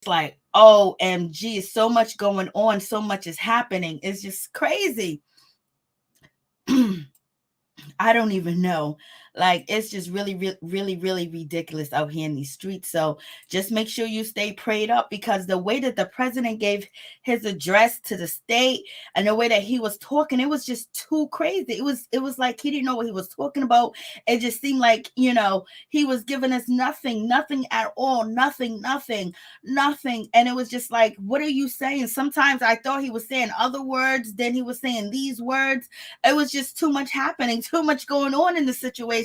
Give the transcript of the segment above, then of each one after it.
like, OMG, so much going on, so much is happening. It's just crazy. I don't even know. Like, it's just really ridiculous out here in these streets. So just make sure you stay prayed up, because the way that the president gave his address to the state and the way that he was talking, it was just too crazy. It was like he didn't know what he was talking about. It just seemed like, he was giving us nothing at all, nothing. And it was just like, what are you saying? Sometimes I thought he was saying other words, then he was saying these words. It was just too much happening, too much going on in the situation.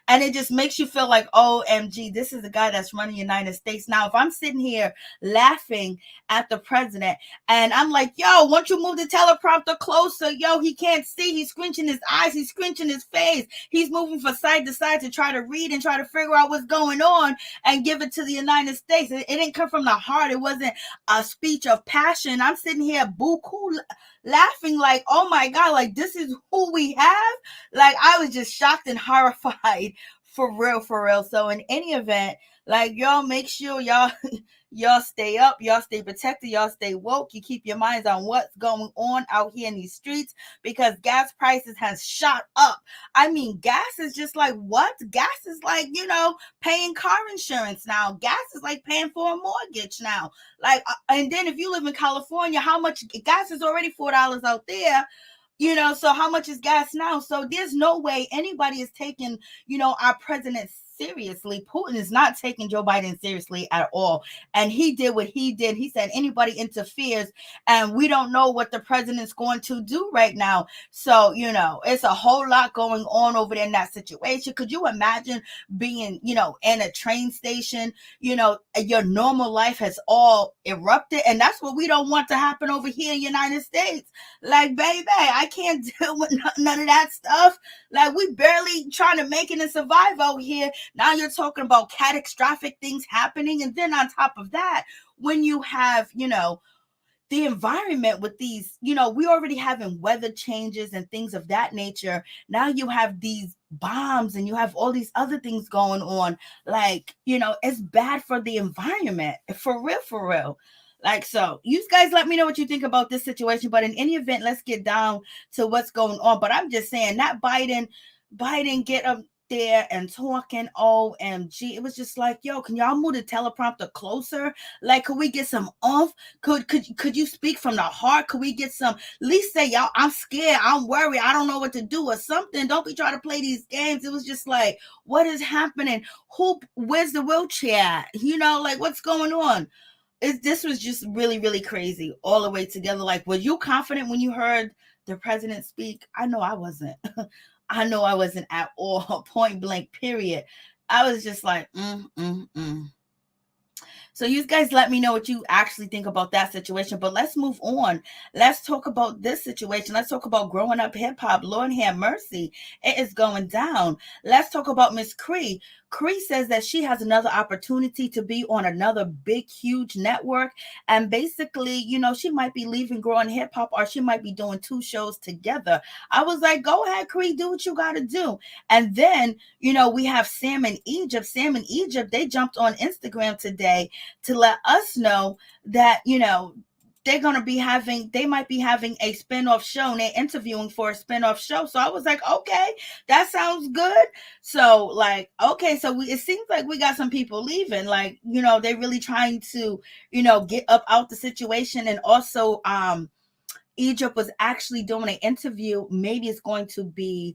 And it just makes you feel like, OMG, this is the guy that's running the United States. Now, if I'm sitting here laughing at the president and I'm like, yo, won't you move the teleprompter closer? Yo, he can't see. He's squinching his eyes. He's squinching his face. He's moving from side to side to try to read and try to figure out what's going on and give it to the United States. It didn't come from the heart. It wasn't a speech of passion. I'm sitting here boo-hoo laughing like, oh my God, like this is who we have. Like, I was just shocked and horrified, for real. So in any event, like, y'all make sure y'all stay up, y'all stay protected, y'all stay woke, you keep your minds on what's going on out here in these streets, because gas prices has shot up. I mean, gas is just like, what? Gas is like, paying car insurance now. Gas is like paying for a mortgage now. Like, and then if you live in California, how much gas is already $4 out there? So how much is gas now? So there's no way anybody is taking, our president seriously. Putin is not taking Joe Biden seriously at all. And he did what he did. He said anybody interferes, and we don't know what the president's going to do right now. So, it's a whole lot going on over there in that situation. Could you imagine being, in a train station, your normal life has all erupted, and that's what we don't want to happen over here in the United States. Like, baby, I can't deal with none of that stuff. Like, we barely trying to make it and survive out here. Now you're talking about catastrophic things happening. And then on top of that, when you have, the environment with these, we already having weather changes and things of that nature. Now you have these bombs and you have all these other things going on. Like, it's bad for the environment. For real. Like, so you guys let me know what you think about this situation. But in any event, let's get down to what's going on. But I'm just saying that Biden get up there and talking, OMG. It was just like, yo, can y'all move the teleprompter closer? Like, could we get some oomph? Could you speak from the heart? Could we get some, at least say, y'all, I'm scared, I'm worried, I don't know what to do or something. Don't be trying to play these games. It was just like, what is happening? Where's the wheelchair at? Like, what's going on? This was just really crazy all the way together. Like, were you confident when you heard the president speak? I know I wasn't. I know I wasn't at all. Point blank, period. I was just like, So you guys let me know what you actually think about that situation. But let's move on. Let's talk about this situation. Let's talk about growing up hip hop. Lord have mercy. It is going down. Let's talk about Miss Cree. Cree says that she has another opportunity to be on another big, huge network. And basically, she might be leaving growing hip hop, or she might be doing 2 shows together. I was like, go ahead, Cree, do what you got to do. And then, we have Sam in Egypt. Sam in Egypt, they jumped on Instagram today to let us know that, they might be having a spinoff show, and they're interviewing for a spinoff show. So I was like, okay, that sounds good. So like, okay, so it seems like we got some people leaving, like, they're really trying to, get up out the situation. And also, Egypt was actually doing an interview. Maybe it's going to be,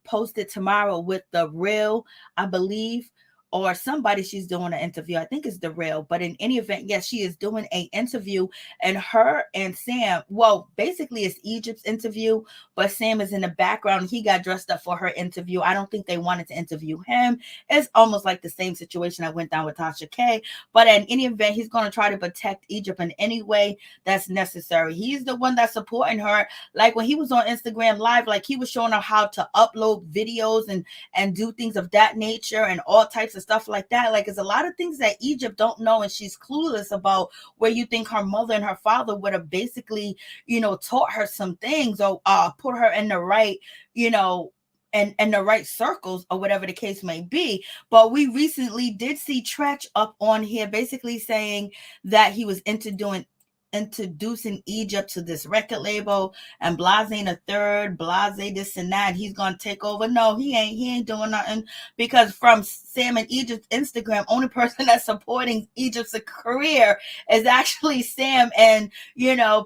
posted tomorrow with The Real, I believe, or somebody she's doing an interview. I think it's The Real. But in any event, yes, she is doing an interview, and her and Sam, well, basically it's Egypt's interview, but Sam is in the background. He got dressed up for her interview. I don't think they wanted to interview him. It's almost like the same situation that went down with Tasha K. But in any event, he's going to try to protect Egypt in any way that's necessary. He's the one that's supporting her. Like when he was on Instagram Live, like he was showing her how to upload videos and do things of that nature and all types of stuff like that. Like, there's a lot of things that Egypt don't know, and she's clueless about, where you think her mother and her father would have basically, taught her some things, or put her in the right, and the right circles or whatever the case may be. But we recently did see Tretch up on here basically saying that he was introducing Egypt to this record label, and Blase ain't a third, Blase this and that, he's gonna take over. No, he ain't doing nothing, because from Sam and Egypt's Instagram, only person that's supporting Egypt's career is actually Sam. And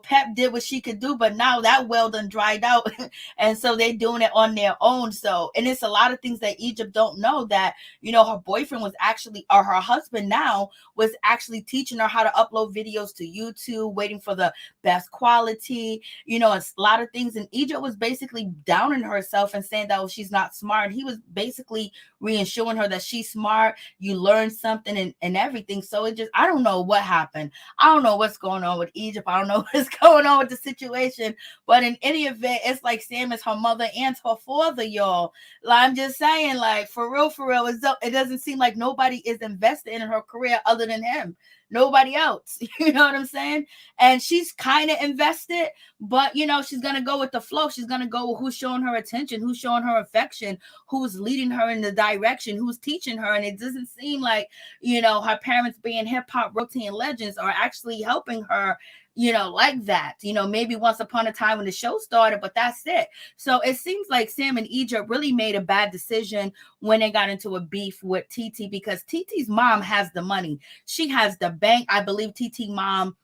Pep did what she could do, but now that well done dried out and so they're doing it on their own. So, and it's a lot of things that Egypt don't know, that her boyfriend was actually, or her husband now was actually teaching her how to upload videos to YouTube, waiting for the best quality. It's a lot of things. And Egypt was basically downing herself and saying that she's not smart. And he was basically reassuring her that she's smart, you learn something and everything. So it just, I don't know what happened. I don't know what's going on with Egypt. I don't know what's going on with the situation. But in any event, it's like Sam is her mother and her father, y'all. I'm just saying, like, for real, it doesn't seem like nobody is invested in her career other than him. Nobody else. You know what I'm saying? And she's kind of invested, but she's going to go with the flow. She's going to go with who's showing her attention, who's showing her affection, who's leading her in the direction, who's teaching her. And it doesn't seem like, her parents being hip hop routine legends are actually helping her, like that. Maybe once upon a time when the show started, but that's it. So it seems like Sam and Egypt really made a bad decision when they got into a beef with TeeTee, because TeeTee's mom has the money. She has the bank. I believe TeeTee mom,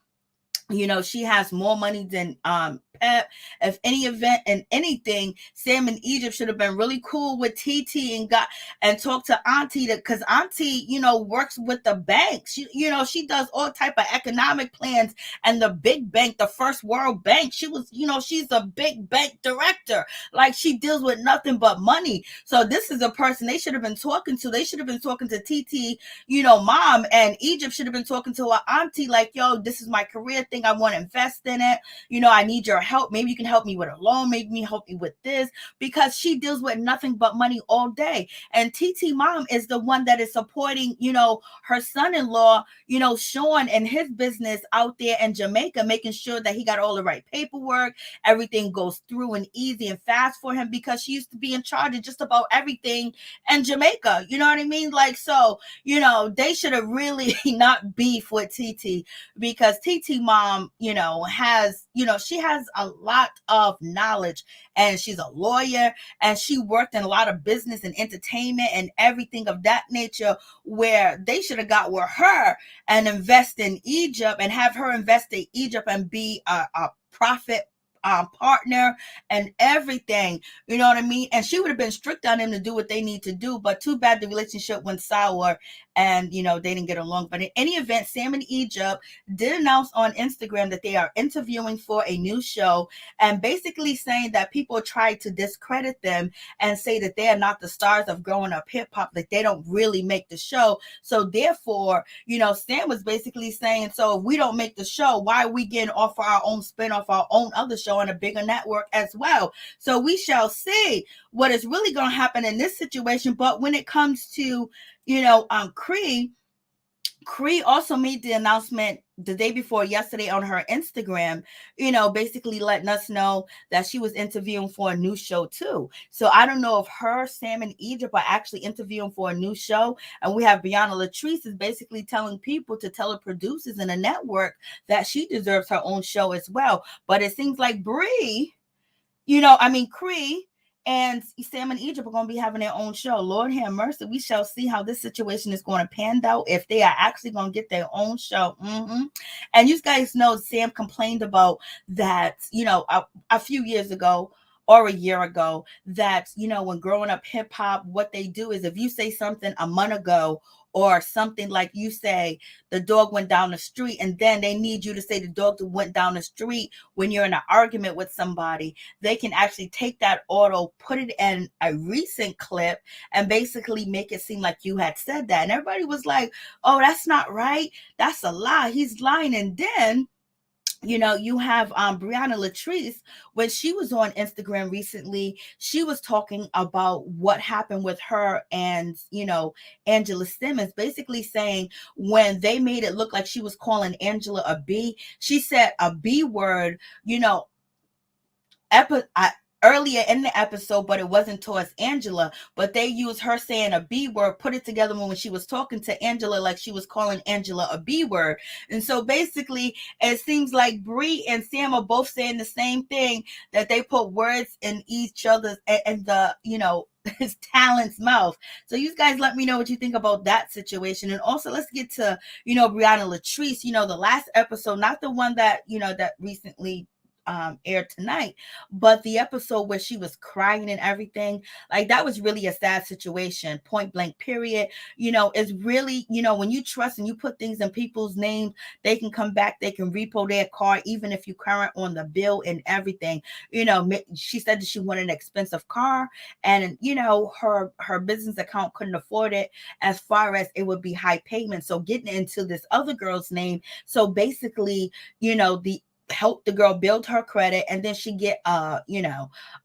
she has more money than Pep. If any event and anything, Sam and Egypt should have been really cool with TeeTee and talked to Auntie, because Auntie, works with the bank. She does all type of economic plans, and the big bank, the First World Bank, she was, she's a big bank director. Like, she deals with nothing but money. So this is a person they should have been talking to. They should have been talking to TeeTee, mom, and Egypt should have been talking to her auntie, like, yo, this is my career thing. I want to invest in it. I need your help. Maybe you can help me with a loan. Maybe you can help me with this, because she deals with nothing but money all day. And TeeTee mom is the one that is supporting, her son-in-law, Shawn, and his business out there in Jamaica, making sure that he got all the right paperwork. Everything goes through and easy and fast for him, because she used to be in charge of just about everything in Jamaica. You know what I mean? Like, so, they should have really not beef with TeeTee, because TeeTee mom, has, she has a lot of knowledge, and she's a lawyer, and she worked in a lot of business and entertainment and everything of that nature, where they should have got with her and invest in Egypt, and have her invest in Egypt and be a profit partner and everything. You know what I mean? And she would have been strict on them to do what they need to do, but too bad the relationship went sour, and they didn't get along. But in any event, Sam and Egypt did announce on Instagram that they are interviewing for a new show, and basically saying that people try to discredit them and say that they are not the stars of growing up hip hop, that they don't really make the show. So therefore, Sam was basically saying, so if we don't make the show, why are we getting off our own spin off our own other show on a bigger network as well? So we shall see what is really going to happen in this situation. But when it comes to, Cree also made the announcement the day before yesterday on her Instagram, basically letting us know that she was interviewing for a new show too. So I don't know if her, Sam, and Egypt are actually interviewing for a new show. And we have Brianna Latrise is basically telling people to tell the producers in the network that she deserves her own show as well. But it seems like Cree and Sam and Egypt are going to be having their own show. Lord have mercy. We shall see how this situation is going to pan out, if they are actually going to get their own show. And you guys know Sam complained about that, a few years ago or a year ago, that, when growing up hip hop, what they do is, if you say something a month ago, or something like, you say the dog went down the street, and then they need you to say the dog went down the street when you're in an argument with somebody, they can actually take that auto, put it in a recent clip, and basically make it seem like you had said that. And everybody was like, oh, that's not right. That's a lie. He's lying. And then you have Brianna Latrise, when she was on Instagram recently, she was talking about what happened with her and, Angela Simmons, basically saying when they made it look like she was calling Angela a B, she said a B word, earlier in the episode, but it wasn't towards Angela. But they used her saying a B word, put it together when she was talking to Angela, like she was calling Angela a B word. And so basically, it seems like Bree and Sam are both saying the same thing, that they put words in each other's and the, his talent's mouth. So you guys let me know what you think about that situation. And also let's get to, Brianna Latrise, the last episode, not the one that, that recently aired tonight, but the episode where she was crying and everything. Like, that was really a sad situation, point blank period. It's really, when you trust and you put things in people's names, they can come back, they can repo their car, even if you current on the bill and everything. She said that she wanted an expensive car, and her business account couldn't afford it, as far as it would be high payment. So getting into this other girl's name, so basically, the help the girl build her credit, and then she get a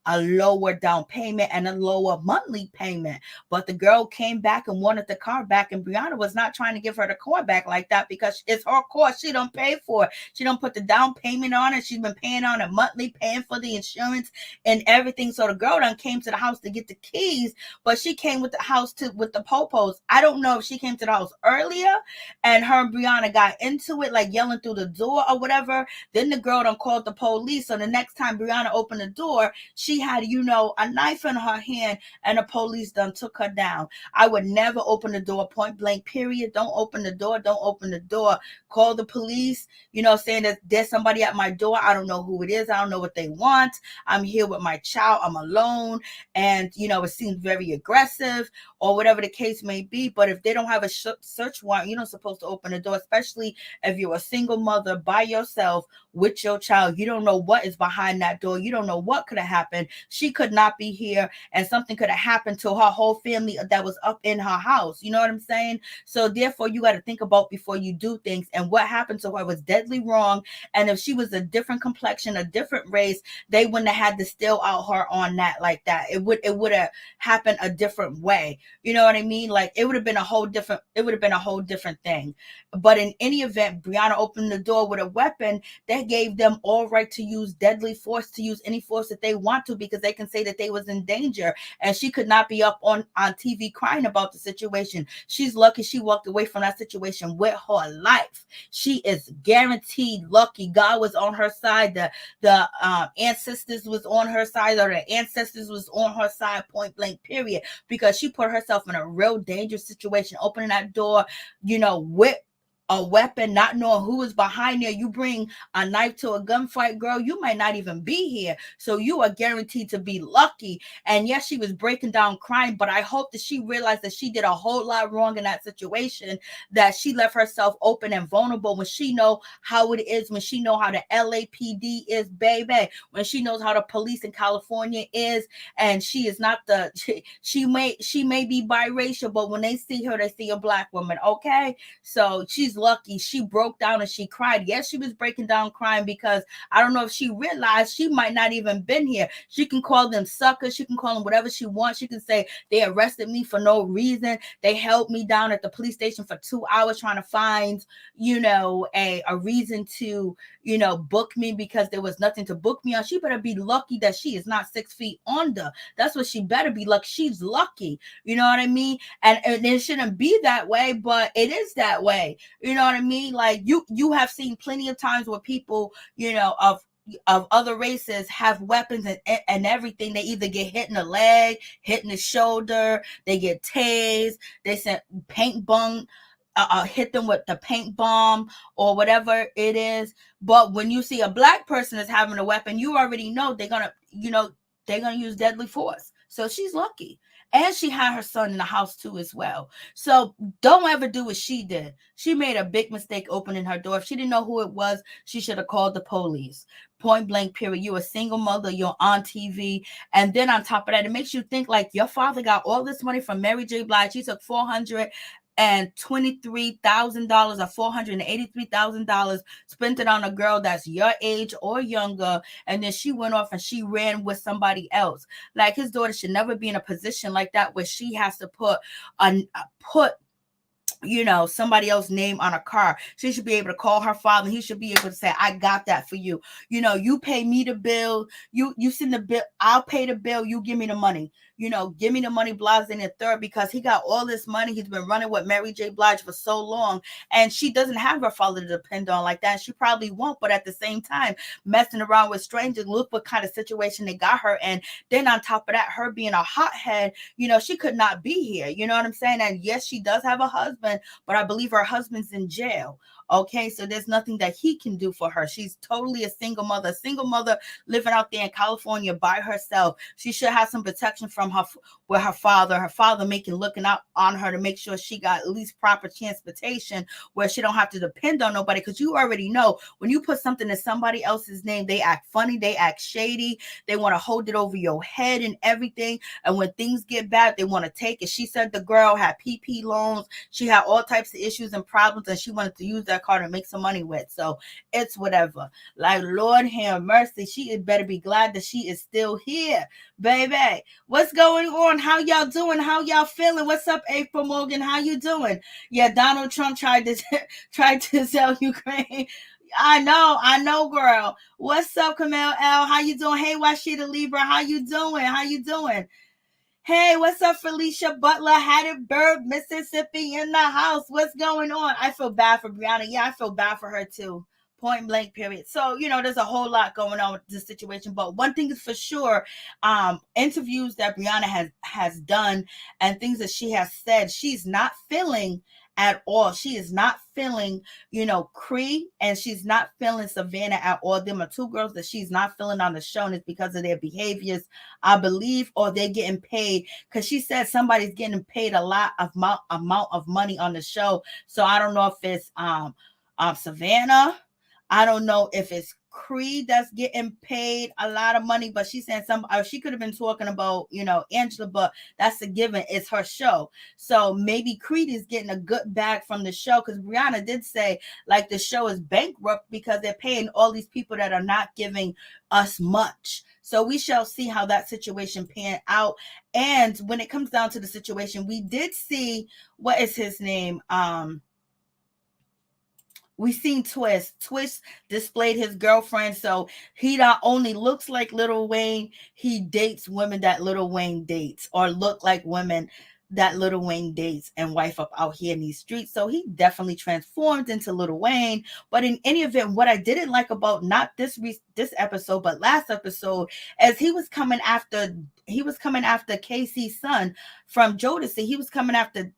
lower down payment and a lower monthly payment. But the girl came back and wanted the car back, and Brianna was not trying to give her the car back like that, because it's her car. She don't pay for it. She don't put the down payment on it. She's been paying on it monthly, paying for the insurance and everything. So the girl done came to the house to get the keys, but she came with the house with the popos. I don't know if she came to the house earlier and her and Brianna got into it, like yelling through the door or whatever. Then the girl done called the police. So the next time Brianna opened the door, she had, a knife in her hand, and the police done took her down. I would never open the door, point blank period. Don't open the door. Don't open the door. Call the police, saying that there's somebody at my door. I don't know who it is. I don't know what they want. I'm here with my child. I'm alone. And, it seems very aggressive, or whatever the case may be. But if they don't have a search warrant, you're not supposed to open the door, especially if you're a single mother by yourself with your child. You don't know what is behind that door. You don't know what could have happened. She could not be here, and something could have happened to her whole family that was up in her house. You know what I'm saying? So therefore, you got to think about before you do things. And what happened to her was deadly wrong. And if she was a different complexion, a different race, they wouldn't have had to still out her on that like that. It would have happened a different way. You know what I mean? Like, it would have been a whole different thing. But in any event, Brianna opened the door with a weapon. That gave them all right to use deadly force, to use any force that they want to, because they can say that they was in danger. And she could not be up on TV crying about the situation. She's lucky she walked away from that situation with her life. She is guaranteed lucky. God was on her side. The ancestors was on her side, or the ancestors was on her side, point blank period, because she put herself in a real dangerous situation, opening that door, with a weapon, not knowing who is behind there. You bring a knife to a gunfight, girl, you might not even be here. So you are guaranteed to be lucky. And yes, she was breaking down crying, but I hope that she realized that she did a whole lot wrong in that situation, that she left herself open and vulnerable when she know how it is, when she know how the LAPD is, baby, when she knows how the police in California is. And she is not she may be biracial, but when they see her, they see a black woman. Okay. So she's lucky. She broke down and she cried. Yes, she was breaking down crying, because I don't know if she realized she might not even been here. She can call them suckers. She can call them whatever she wants. She can say they arrested me for no reason. They held me down at the police station for 2 hours trying to find, a reason to, book me, because there was nothing to book me on. She better be lucky that she is not 6 feet under. That's what she better be lucky. She's lucky. You know what I mean? And it shouldn't be that way, but it is that way. You know what I mean? Like, you have seen plenty of times where people, of other races have weapons and everything. They either get hit in the leg, hit in the shoulder, they get tased, they sent paint bomb, hit them with the paint bomb or whatever it is. But when you see a black person is having a weapon, you already know they're gonna use deadly force. So she's lucky. And she had her son in the house too as well. So don't ever do what she did. She made a big mistake opening her door. If she didn't know who it was, she should have called the police. Point blank period. You're a single mother. You're on TV. And then on top of that, it makes you think like your father got all this money from Mary J. Blige. She took $423,000 or $483,000, spent it on a girl that's your age or younger, and then she went off and she ran with somebody else. Like, his daughter should never be in a position like that where she has to put somebody else's name on a car. She should be able to call her father. He should be able to say, I got that for you. You pay me the bill. You send the bill. I'll pay the bill. You give me the money. Give me the money, Blige in the third, because he got all this money. He's been running with Mary J. Blige for so long, and she doesn't have her father to depend on like that. She probably won't, but at the same time, messing around with strangers, look what kind of situation they got her. And then on top of that, her being a hothead, she could not be here. You know what I'm saying? And yes, she does have a husband, but I believe her husband's in jail. Okay, so there's nothing that he can do for her. She's totally a single mother living out there in California by herself. She should have some protection from her father looking out on her to make sure she got at least proper transportation where she don't have to depend on nobody. Because you already know, when you put something in somebody else's name, they act funny, they act shady, they want to hold it over your head and everything. And when things get bad, they want to take it. She said the girl had PP loans, she had all types of issues and problems, and she wanted to use that card and make some money with. So it's whatever. Like, Lord have mercy, she better be glad that she is still here, baby. What's going on? How y'all doing? How y'all feeling? What's up, April Morgan? How you doing? Yeah, Donald Trump tried to sell Ukraine. I know, girl. What's up, Kamel L? How you doing? Hey, Washita Libra, how you doing? Hey, what's up, Felicia Butler, Hattiesburg, Mississippi in the house? What's going on? I feel bad for Brianna. Yeah, I feel bad for her too. Point blank, period. So, there's a whole lot going on with this situation. But one thing is for sure, interviews that Brianna has done and things that she has said, she's not feeling at all. She is not feeling, Cree, and she's not feeling Savannah at all. Them are two girls that she's not feeling on the show, and it's because of their behaviors, I believe, or they're getting paid. Because she said somebody's getting paid a lot of amount of money on the show. So I don't know if it's Savannah. I don't know if it's Cree that's getting paid a lot of money, but she's saying she could have been talking about, Angela, but that's a given. It's her show. So maybe Cree is getting a good bag from the show, because Brianna did say, like, the show is bankrupt because they're paying all these people that are not giving us much. So we shall see how that situation pan out. And when it comes down to the situation, we did see, what is his name? We seen Twist displayed his girlfriend, so he not only looks like Lil Wayne, he dates women that Lil Wayne dates, or look like women that Lil Wayne dates and wife up out here in these streets. So he definitely transformed into Lil Wayne. But in any event, what I didn't like about not this episode, but last episode, as he was coming after Casey's son from Jodeci. He was coming after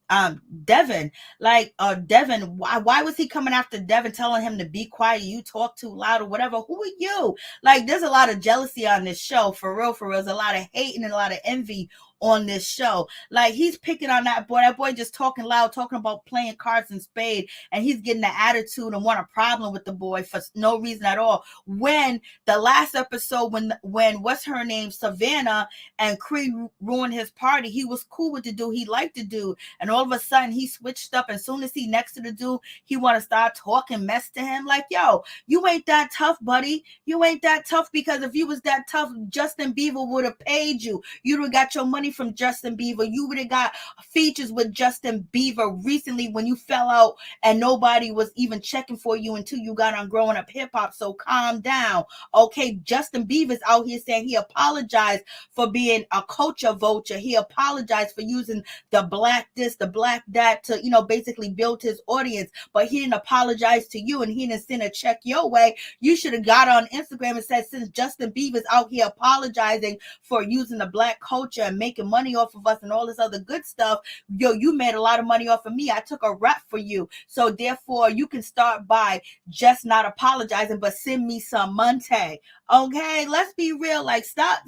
Devin. Like, Devin, why was he coming after Devin, telling him to be quiet, you talk too loud or whatever? Who are you? Like, there's a lot of jealousy on this show, for real. There's a lot of hate and a lot of envy on this show. Like, he's picking on that boy just talking loud, talking about playing cards and spade, and he's getting the attitude and want a problem with the boy for no reason at all. When the last episode, when what's her name, Savannah and Cree ruined his party, he was cool with the dude, he liked the dude, and all of a sudden he switched up. As soon as he next to the dude, he want to start talking mess to him. Like, yo, you ain't that tough, buddy. You ain't that tough, because if you was that tough, Justin Bieber would have paid you. You'd have got your money from Justin Bieber. You would have got features with Justin Bieber recently when you fell out and nobody was even checking for you until you got on Growing Up Hip Hop. So calm down. Okay, Justin Bieber's out here saying he apologized for being a culture vulture. He apologized for using the black this, the black that to, basically build his audience. But he didn't apologize to you, and he didn't send a check your way. You should have got on Instagram and said, since Justin Bieber's out here apologizing for using the black culture and making money off of us and all this other good stuff, yo, you made a lot of money off of me. I took a rap for you. So therefore, you can start by just not apologizing, but send me some money. Okay, let's be real. Like, stop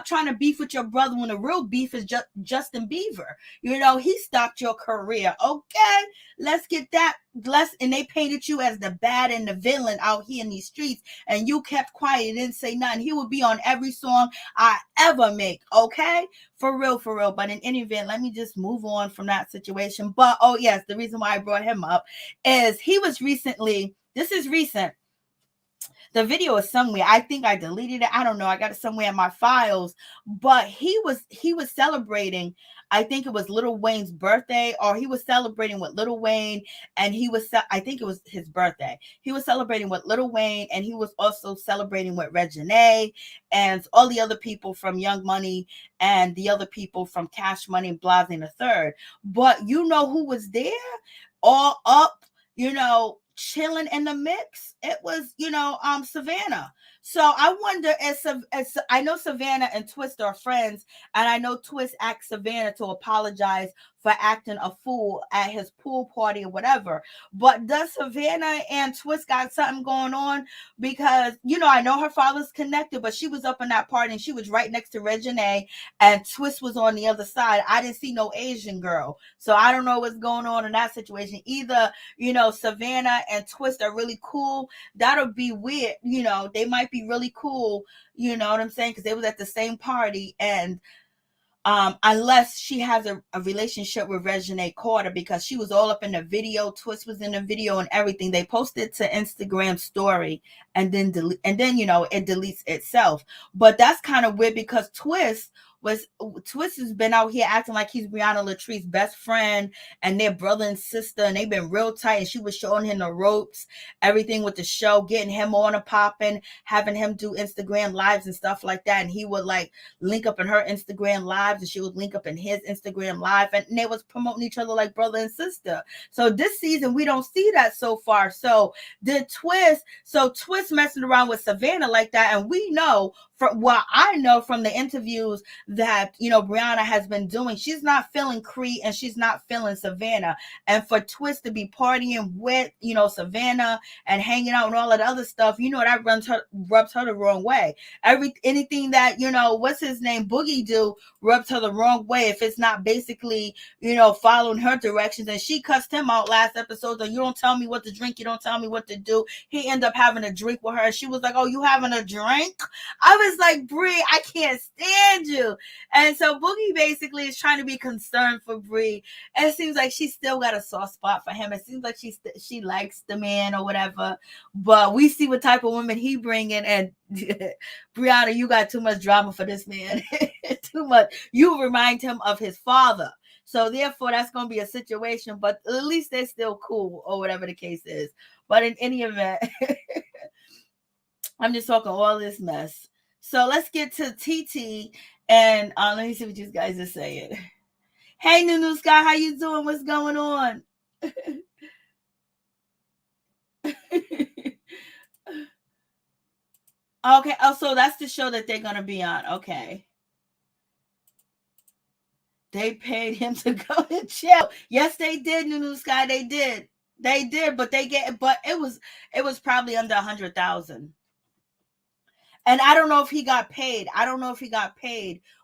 trying to beef with your brother when the real beef is Justin Bieber. He stopped your career. Okay, let's get that. And they painted you as the bad and the villain out here in these streets, and you kept quiet and didn't say nothing. He would be on every song I ever make. Okay, for real. But in any event, let me just move on from that situation. But oh yes, the reason why I brought him up is he was recently. This is recent. The video is somewhere. I think I deleted it. I don't know. I got it somewhere in my files. But he was celebrating I think it was Lil Wayne's birthday, or he was celebrating with Lil Wayne, and I think it was his birthday. He was celebrating with Lil Wayne, and he was also celebrating with Reginae and all the other people from Young Money and the other people from Cash Money and Blase the Third. But you know who was there? All up, chilling in the mix. It was, Savannah. So I wonder, as I know Savannah and Twist are friends, and I know Twist asked Savannah to apologize for acting a fool at his pool party or whatever. But does Savannah and Twist got something going on? Because, I know her father's connected, but she was up in that party and she was right next to Reginae, and Twist was on the other side. I didn't see no Asian girl. So I don't know what's going on in that situation. Either, Savannah and Twist are really cool. That'll be weird. They might be really cool. You know what I'm saying? Because they was at the same party, and unless she has a relationship with Reginae Carter, because she was all up in the video. Twist was in the video and everything. They posted to Instagram story, and then it deletes itself. But that's kind of weird, because Twist has been out here acting like he's Brianna Latrice's best friend and their brother and sister, and they've been real tight, and she was showing him the ropes, everything with the show, getting him on a popping, having him do Instagram lives and stuff like that, and he would like link up in her Instagram lives, and she would link up in his Instagram live, and they was promoting each other like brother and sister. So this season we don't see that so far. So Twist messing around with Savannah like that, and we know from what I know from the interviews that Brianna has been doing, she's not feeling Cree and she's not feeling Savannah. And for Twist to be partying with Savannah and hanging out and all that other stuff, that rubs her the wrong way. Anything that what's his name, Boogie, do rubs her the wrong way if it's not basically following her directions. And she cussed him out last episode, so you don't tell me what to drink, you don't tell me what to do. He ended up having a drink with her, and she was like, "Oh, you having a drink?" I was like, "Bree, I can't stand you." And so Boogie basically is trying to be concerned for Bree. And it seems like she still got a soft spot for him. It seems like she likes the man or whatever. But we see what type of woman he bring in. And Brianna, you got too much drama for this man. Too much. You remind him of his father. So therefore, that's going to be a situation. But at least they're still cool, or whatever the case is. But in any event, I'm just talking all this mess. So let's get to TeeTee, and let me see what you guys are saying. Hey, Nunu Sky, how you doing? What's going on? Okay. Oh, so that's the show that they're gonna be on. Okay. They paid him to go to jail. Yes, they did, Nunu Sky. They did. But it was probably under 100,000. And I don't know if he got paid.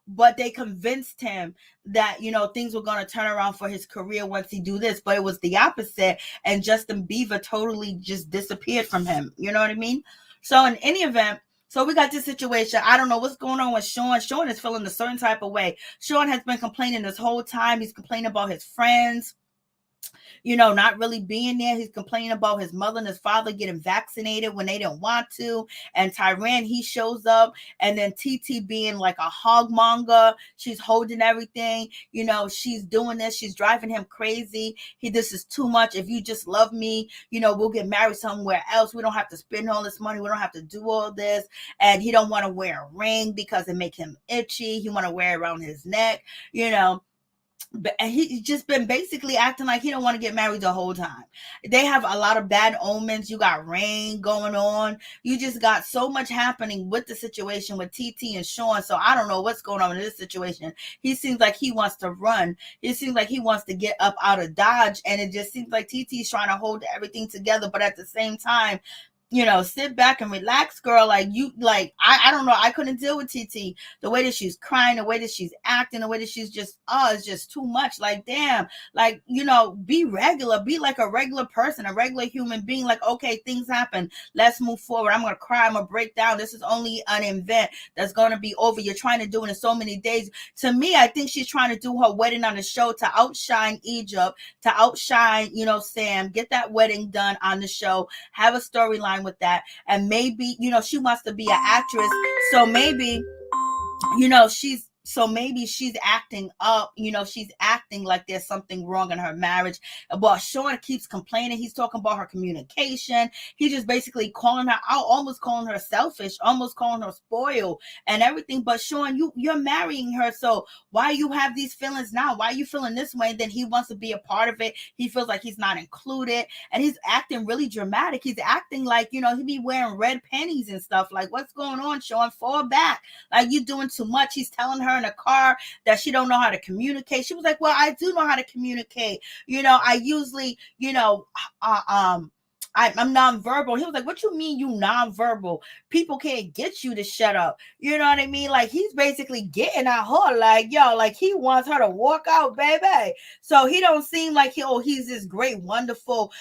But they convinced him that, things were going to turn around for his career once he do this. But it was the opposite. And Justin Bieber totally just disappeared from him. You know what I mean? So in any event, so we got this situation. I don't know what's going on with Shawn. Shawn is feeling a certain type of way. Shawn has been complaining this whole time. He's complaining about his friends, not really being there. He's complaining about his mother and his father getting vaccinated when they didn't want to. And Tyran, he shows up, and then TeeTee being like a hogmonger. She's holding everything. She's doing this. She's driving him crazy. This is too much. If you just love me, we'll get married somewhere else. We don't have to spend all this money. We don't have to do all this. And he don't want to wear a ring because it makes him itchy. He want to wear it around his neck, And he's just been basically acting like he don't want to get married the whole time. They have a lot of bad omens. You got rain going on. You just got so much happening with the situation with TeeTee and Shawn. So I don't know what's going on in this situation. He seems like he wants to run. It seems like he wants to get up out of Dodge. And it just seems like TeeTee's trying to hold everything together. But at the same time, sit back and relax, girl. I don't know. I couldn't deal with TeeTee. The way that she's crying, the way that she's acting, the way that she's just, it's just too much. Like, damn, be regular, be like a regular person, a regular human being. Like, okay, things happen. Let's move forward. I'm going to cry. I'm going to break down. This is only an event that's going to be over. You're trying to do it in so many days. To me, I think she's trying to do her wedding on the show to outshine Egypt, to outshine, Sam, get that wedding done on the show, have a storyline with that. And maybe, she wants to be an actress, so maybe, So maybe she's acting up, she's acting like there's something wrong in her marriage. But Shawn keeps complaining. He's talking about her communication. He's just basically calling her out, almost calling her selfish, almost calling her spoiled and everything. But Shawn, you're marrying her, so why you have these feelings now? Why are you feeling this way? And then he wants to be a part of it. He feels like he's not included, and he's acting really dramatic. He's acting like, he be wearing red panties and stuff. Like, what's going on, Shawn? Fall back. Like, you're doing too much. He's telling her in a car that she don't know how to communicate. She was like, well, I do know how to communicate. I usually, I'm nonverbal. He was like, what you mean you nonverbal? People can't get you to shut up. You know what I mean? Like, he's basically getting at her like, yo, like he wants her to walk out, baby. So he don't seem like he's this great, wonderful,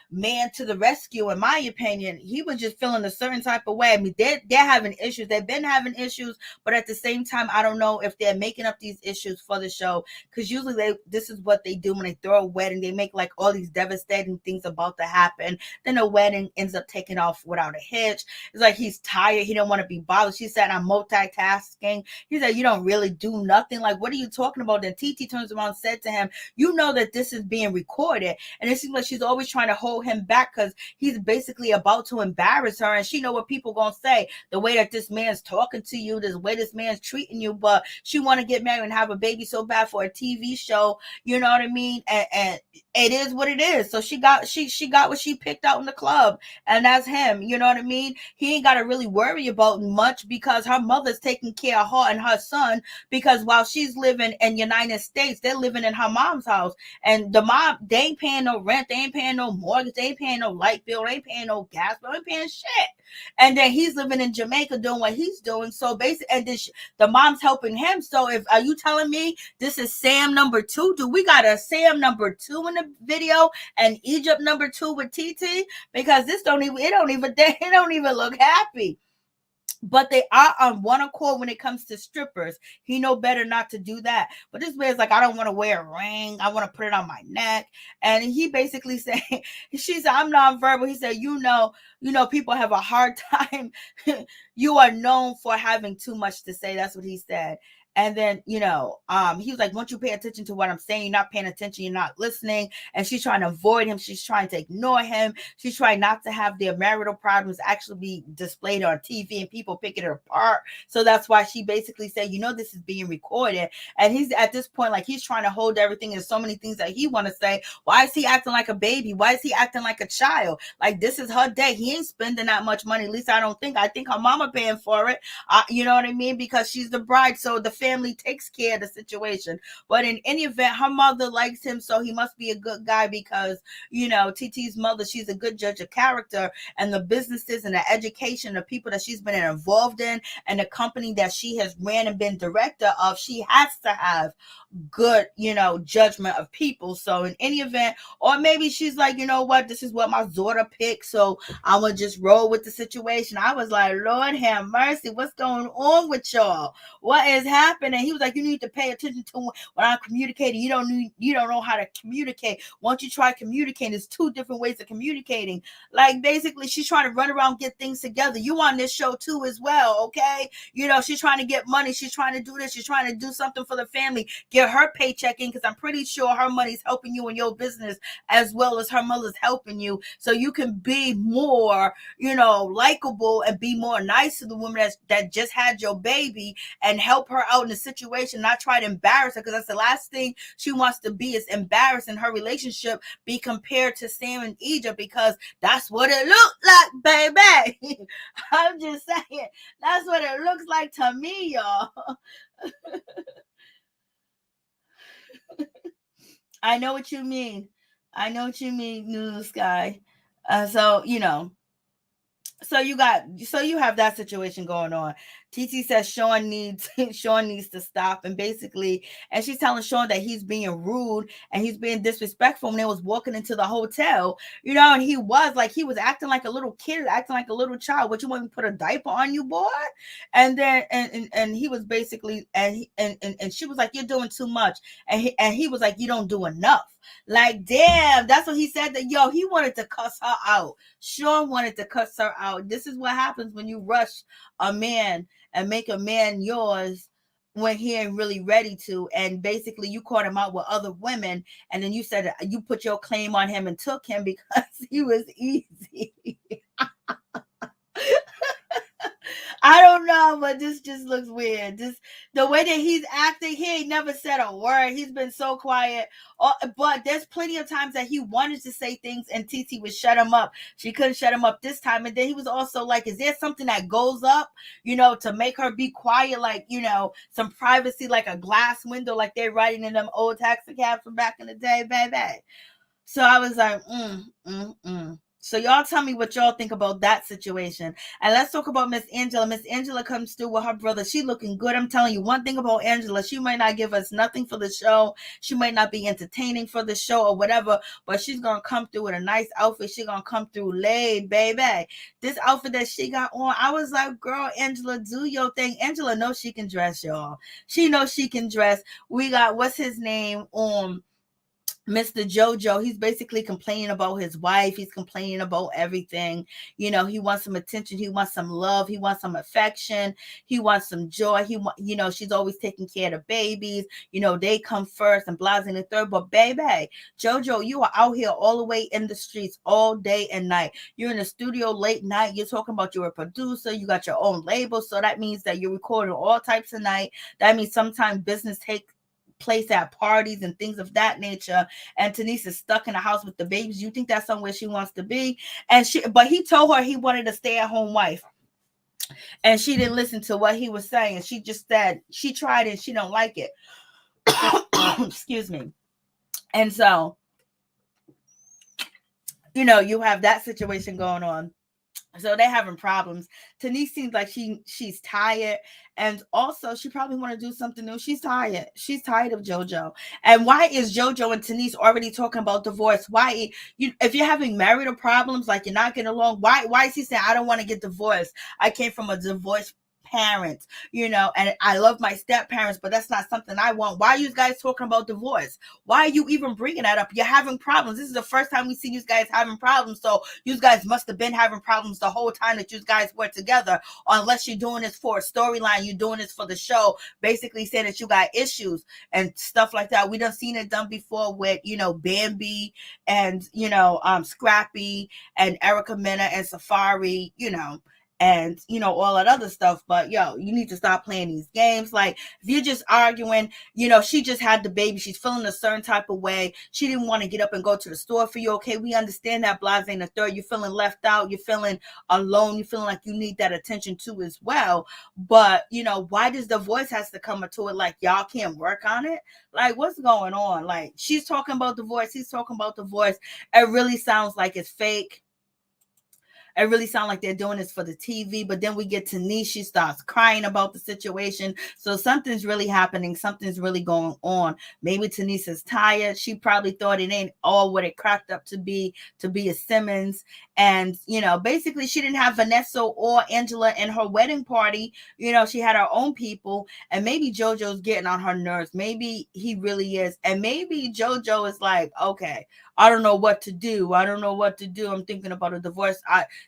man to the rescue. In my opinion, he was just feeling a certain type of way. I mean, they're having issues. They've been having issues, but at the same time, I don't know if they're making up these issues for the show, because usually this is what they do when they throw a wedding. They make like all these devastating things about to happen. Then the wedding ends up taking off without a hitch. It's like he's tired. He don't want to be bothered. She said, I'm multitasking. He said, you don't really do nothing. Like, what are you talking about? Then TeeTee turns around and said to him, you know that this is being recorded. And it seems like she's always trying to hold him back because he's basically about to embarrass her. And she know what people going to say. The way that this man's talking to you, the way this man's treating you. But she want to get married and have a baby so bad for a TV show. You know what I mean? And it is what it is. So she got what she picked out in the club, and that's him. You know what I mean? He ain't got to really worry about much because her mother's taking care of her and her son, because while she's living in United States, they're living in her mom's house, and the mom, they ain't paying no rent, they ain't paying no mortgage, they ain't paying no light bill, they ain't paying no gas bill, they ain't paying shit. And then he's living in Jamaica doing what he's doing. So basically, and then the mom's helping him. So are you telling me this is Sam number 2? Do we got a Sam number 2 in the video and Egypt number 2 with TeeTee? Because it don't even look happy. But they are on one accord when it comes to strippers. He know better not to do that. But this man's like, I don't want to wear a ring. I want to put it on my neck. And he basically said, she said, I'm nonverbal. He said, you know, people have a hard time. You are known for having too much to say. That's what he said. And then, he was like, won't you pay attention to what I'm saying? You're not paying attention. You're not listening. And she's trying to avoid him. She's trying to ignore him. She's trying not to have their marital problems actually be displayed on TV and people picking it apart. So that's why she basically said, this is being recorded. And he's at this point, like, he's trying to hold everything. There's so many things that he want to say. Why is he acting like a baby? Why is he acting like a child? Like, this is her day. He ain't spending that much money. At least I don't think. I think her mama paying for it. You know what I mean? Because she's the bride. So the family takes care of the situation. But in any event, her mother likes him, so he must be a good guy because, TeeTee's mother, she's a good judge of character, and the businesses and the education, the people that she's been involved in, and the company that she has ran and been director of, she has to have good, judgment of people. So in any event, or maybe she's like, you know what, this is what my daughter picked, so I'm gonna just roll with the situation. I was like, Lord have mercy, what's going on with y'all? What is happening? He was like, you need to pay attention to when I'm communicating. You don't know how to communicate. Once you try communicating, there's 2 different ways of communicating. Like, basically, she's trying to run around, get things together. You on this show too as well, okay? She's trying to get money. She's trying to do this. She's trying to do something for the family. Get her paycheck in, because I'm pretty sure her money's helping you in your business as well as her mother's helping you. So you can be more, likable and be more nice to the woman that just had your baby and help her out in the situation, not try to embarrass her, because that's the last thing she wants to be, is embarrassed in her relationship, be compared to Sam and Egypt, because that's what it looked like, baby. I'm just saying, that's what it looks like to me, y'all. I know what you mean. New Sky. So you have that situation going on. TeeTee says Shawn needs to stop, and she's telling Shawn that he's being rude and he's being disrespectful when they was walking into the hotel, and he was acting like a little kid, acting like a little child. What, you want me to put a diaper on you, boy? And then and he was basically, and she was like, you're doing too much, and he was like, you don't do enough. Like, damn, that's what he said. That he wanted to cuss her out. Shawn wanted to cuss her out. This is what happens when you rush a man and make a man yours when he ain't really ready to, and basically you caught him out with other women, and then you said you put your claim on him and took him because he was easy. I don't know, but this just looks weird. This, the way that he's acting, he ain't never said a word. He's been so quiet. But there's plenty of times that he wanted to say things and TeeTee would shut him up. She couldn't shut him up this time. And then he was also like, is there something that goes up, to make her be quiet? Like, some privacy, like a glass window, like they're writing in them old taxi cabs from back in the day, baby. So I was like, So y'all tell me what y'all think about that situation. And let's talk about Miss Angela. Miss Angela comes through with her brother. She looking good. I'm telling you one thing about Angela. She might not give us nothing for the show. She might not be entertaining for the show or whatever, but she's going to come through with a nice outfit. She's going to come through laid, baby. This outfit that she got on, I was like, girl, Angela, do your thing. Angela knows she can dress, y'all. She knows she can dress. We got, what's his name, Mr. Jojo. He's basically complaining about his wife. He's complaining about everything. He wants some attention. He wants some love. He wants some affection. He wants some joy. She's always taking care of the babies. They come first and blah and the third. But baby, Jojo, you are out here all the way in the streets all day and night. You're in the studio late night. You're talking about you're a producer. You got your own label. So that means that you're recording all types of night. That means sometimes business takes place at parties and things of that nature, and Tanis is stuck in the house with the babies. You think that's somewhere she wants to be? But he told her he wanted a stay-at-home wife, and she didn't listen to what he was saying. She just said she tried it and she don't like it. Excuse me. And so you have that situation going on. So they're having problems. Tanis seems like she's tired, and also she probably want to do something new. She's tired. She's tired of Jojo. And why is Jojo and Tanis already talking about divorce? Why, if you're having marital problems, like you're not getting along, why is he saying I don't want to get divorced? I came from a divorced parents, and I love my step parents, but that's not something I want. Why are you guys talking about divorce? Why are you even bringing that up? You're having problems. This is the first time we see you guys having problems, so you guys must have been having problems the whole time that you guys were together, unless you're doing this for a storyline. You're doing this for the show, basically saying that you got issues and stuff like that. We done seen it done before with Bambi and Scrappy and Erica Mena and Safari, and all that other stuff. But you need to stop playing these games. Like, if you're just arguing, she just had the baby, she's feeling a certain type of way, she didn't want to get up and go to the store for you. Okay, we understand that. Blase and the third, you're feeling left out, you're feeling alone, you're feeling like you need that attention too as well. But why does the voice has to come into it? Like, y'all can't work on it? Like, what's going on? Like, she's talking about the voice, he's talking about the voice. It really sounds like it's fake. It really sounds like they're doing this for the TV. But then we get to Tanis. She starts crying about the situation. So something's really happening. Something's really going on. Maybe Tanis is tired. She probably thought it ain't all what it cracked up to be a Simmons. And, basically she didn't have Vanessa or Angela in her wedding party. She had her own people. And maybe Jojo's getting on her nerves. Maybe he really is. And maybe Jojo is like, okay, I don't know what to do. I'm thinking about a divorce.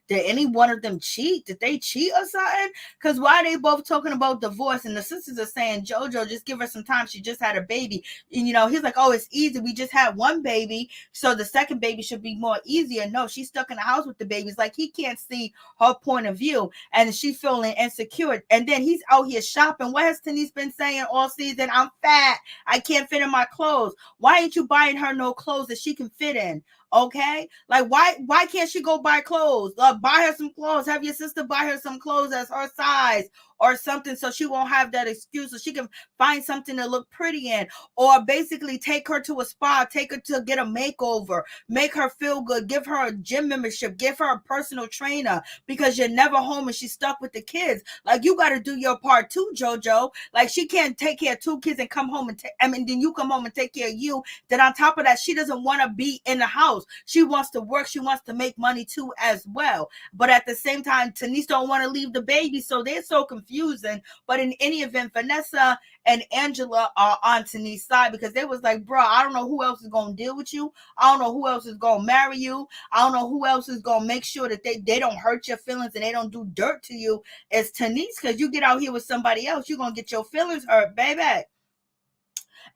Did any one of them cheat? Did they cheat or something? Because why are they both talking about divorce? And the sisters are saying, Jojo, just give her some time. She just had a baby. And, he's like, oh, it's easy. We just had one baby, so the second baby should be more easier. No, she's stuck in the house with the babies. Like, he can't see her point of view, and she's feeling insecure. And then he's out here shopping. What has Tanis been saying all season? I'm fat. I can't fit in my clothes. Why ain't you buying her no clothes that she can fit in? Okay, like why can't she go buy clothes? Buy her some clothes. Have your sister buy her some clothes that's her size or something, so she won't have that excuse, so she can find something to look pretty in. Or basically take her to a spa, take her to get a makeover, make her feel good, give her a gym membership, give her a personal trainer, because you're never home and she's stuck with the kids. Like, you got to do your part too, Jojo. Like, she can't take care of two kids and come home and then you come home and take care of you. Then on top of that, she doesn't want to be in the house. She wants to work. She wants to make money too as well. But at the same time, Tanis don't want to leave the baby, so they're so confused. confusing. But in any event, Vanessa and Angela are on Tanis' side because they was like, bro, I don't know who else is going to deal with you. I don't know who else is going to marry you. I don't know who else is going to make sure that they don't hurt your feelings and they don't do dirt to you. It's Tanis, because you get out here with somebody else, you're going to get your feelings hurt, baby.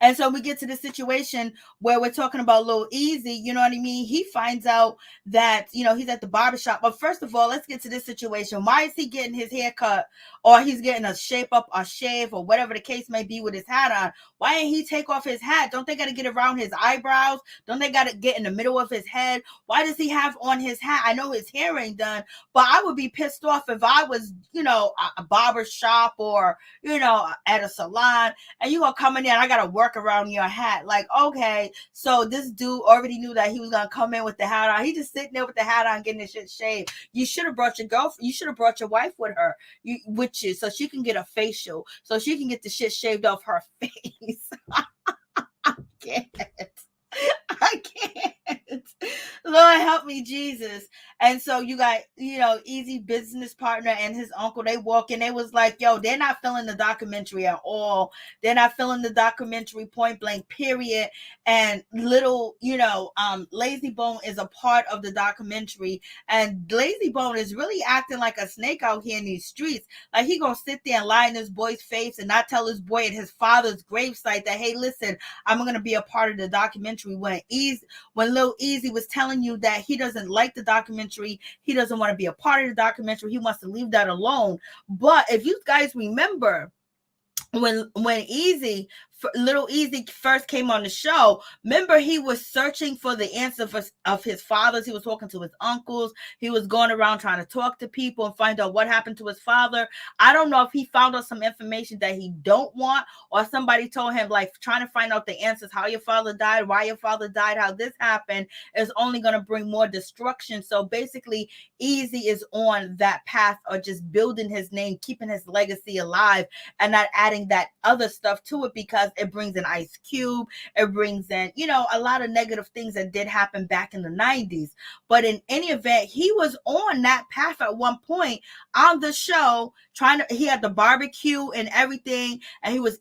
And so we get to the situation where we're talking about Lil Easy, you know what I mean? He finds out that, you know, he's at the barbershop. But first of all, let's get to this situation. Why is he getting his hair cut, or he's getting a shape up or shave or whatever the case may be with his hat on? Why didn't he take off his hat? Don't they got to get around his eyebrows? Don't they got to get in the middle of his head? Why does he have on his hat? I know his hair ain't done, but I would be pissed off if I was, you know, a barber shop or, you know, at a salon, and you gonna come in there and I gotta work around your hat. Like, okay, so this dude already knew that he was gonna come in with the hat on. He just sitting there with the hat on, getting his shit shaved. You should have brought your girlfriend. You should have brought your wife with her, with you, so she can get a facial, so she can get the shit shaved off her face. I can't. I can't. Lord help me, Jesus. And so you got, you know, Easy business partner and his uncle, they walk in, they was like, yo, they're not feeling the documentary at all. They're not feeling the documentary, point blank, period. And little, you know, Layzie Bone is a part of the documentary, and Layzie Bone is really acting like a snake out here in these streets. Like, he gonna sit there and lie in this boy's face and not tell his boy at his father's gravesite that, hey, listen, I'm gonna be a part of the documentary, when Lil Easy was telling you that he doesn't like the documentary, he doesn't want to be a part of the documentary, he wants to leave that alone. But if you guys remember, when Little Easy first came on the show, remember, he was searching for the answer of his fathers. He was talking to his uncles. He was going around trying to talk to people and find out what happened to his father. I don't know if he found out some information that he don't want, or somebody told him, like, trying to find out the answers, how your father died, why your father died, how this happened is only going to bring more destruction. So basically, Easy is on that path of just building his name, keeping his legacy alive, and not adding that other stuff to it, because it brings an Ice Cube, it brings in, you know, a lot of negative things that did happen back in the 90s. But in any event, he was on that path at one point on the show, he had the barbecue and everything, and he was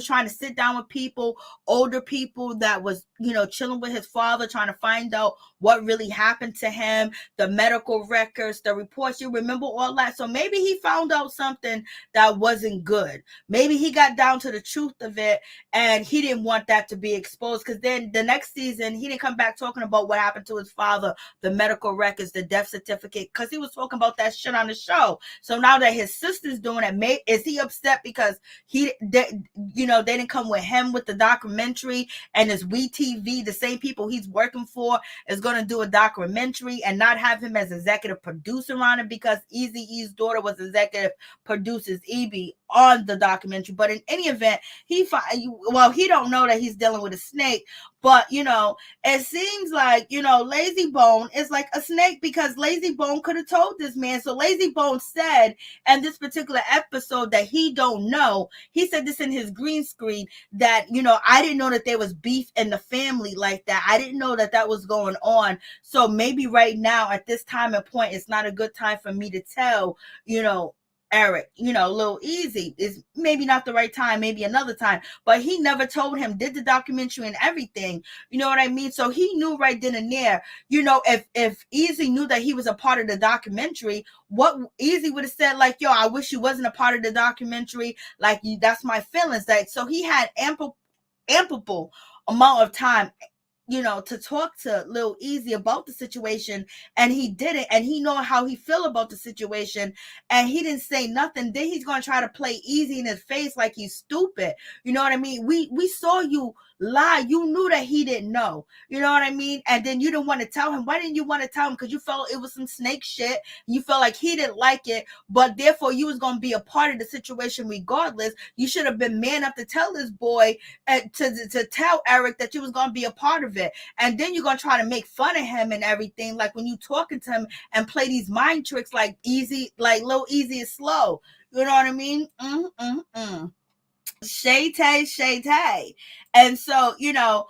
trying to sit down with people, older people that was, you know, chilling with his father, trying to find out what really happened to him, the medical records, the reports. You remember all that? So maybe he found out something that wasn't good. Maybe he got down to the truth of it, and he didn't want that to be exposed, because then the next season he didn't come back talking about what happened to his father, the medical records, the death certificate, because he was talking about that shit on the show. So now that his sister's doing it, is he upset because they didn't come with him with the documentary, and his WeTV, the same people he's working for, is going to do a documentary and not have him as executive producer on it, because Eazy-E's daughter was executive producers Evie on the documentary. But in any event, he don't know that he's dealing with a snake, but, you know, it seems like, you know, Layzie Bone is like a snake, because Layzie Bone could have told this man. So Layzie Bone said in this particular episode that he don't know. He said this in his green screen, that, you know, I didn't know that there was beef in the family like that. I didn't know that that was going on. So maybe right now at this time and point, it's not a good time for me to tell, you know, Eric, you know, Lil Easy is maybe not the right time, maybe another time. But he never told him, did the documentary and everything. You know what I mean? So he knew right then and there. You know, if Easy knew that he was a part of the documentary, what Easy would have said, like, yo, I wish you wasn't a part of the documentary. Like, that's my feelings. Like, so he had ample amount of time, you know, to talk to Lil Easy about the situation, and he did it, and he know how he feel about the situation, and he didn't say nothing. Then he's gonna try to play Easy in his face like he's stupid. You know what I mean? We saw you lie. You knew that he didn't know. You know what I mean? And then you didn't want to tell him. Why didn't you want to tell him? Because you felt it was some snake shit. You felt like he didn't like it, but therefore you was gonna be a part of the situation regardless. You should have been man enough to tell this boy, to tell Eric that you was gonna be a part of it. And then you're gonna try to make fun of him and everything, like when you talking to him, and play these mind tricks like Lil Easy is slow. You know what I mean? Shay Tay. And so, you know,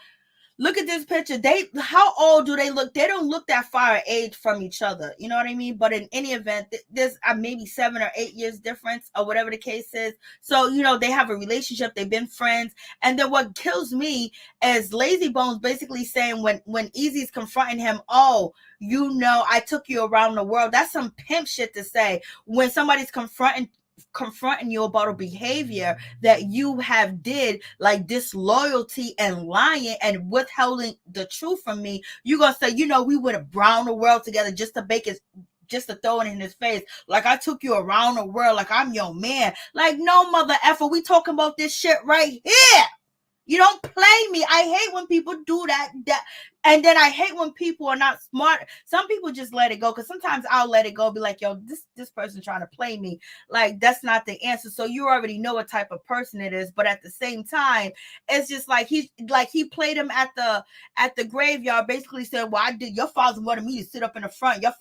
Look at this picture. How old do they look? They don't look that far in age from each other. You know what I mean? But in any event, there's maybe 7 or 8 years difference or whatever the case is. So, they have a relationship. They've been friends. And then what kills me is Layzie Bones basically saying when Easy's confronting him, oh, I took you around the world. That's some pimp shit to say when somebody's confronting you about a behavior that you have did, like disloyalty and lying and withholding the truth from me. You gonna say, we would have brown the world together just to throw it in his face, like I took you around the world, like I'm your man. Like, no, mother effer, we talking about this shit right here. You don't play me. I hate when people do that. And then I hate when people are not smart. Some people just let it go, because sometimes I'll let it go, be like, yo, this person trying to play me. Like, that's not the answer. So you already know what type of person it is. But at the same time, it's just like he played him at the graveyard, basically said, well, your father wanted me to sit up in the front. Your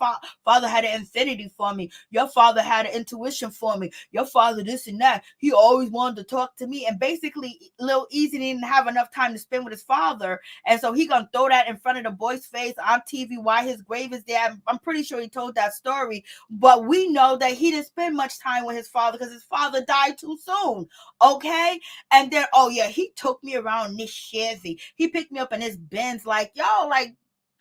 father had an infinity for me. Your father had an intuition for me. Your father this and that. He always wanted to talk to me. And basically, Lil Easy didn't have enough time to spend with his father. And so he gonna throw that in front of the boy's face on TV while his grave is there. I'm pretty sure he told that story, but we know that he didn't spend much time with his father because his father died too soon. Okay. And then, oh yeah, he took me around this Chevy. He picked me up in his Benz. Like, yo, like,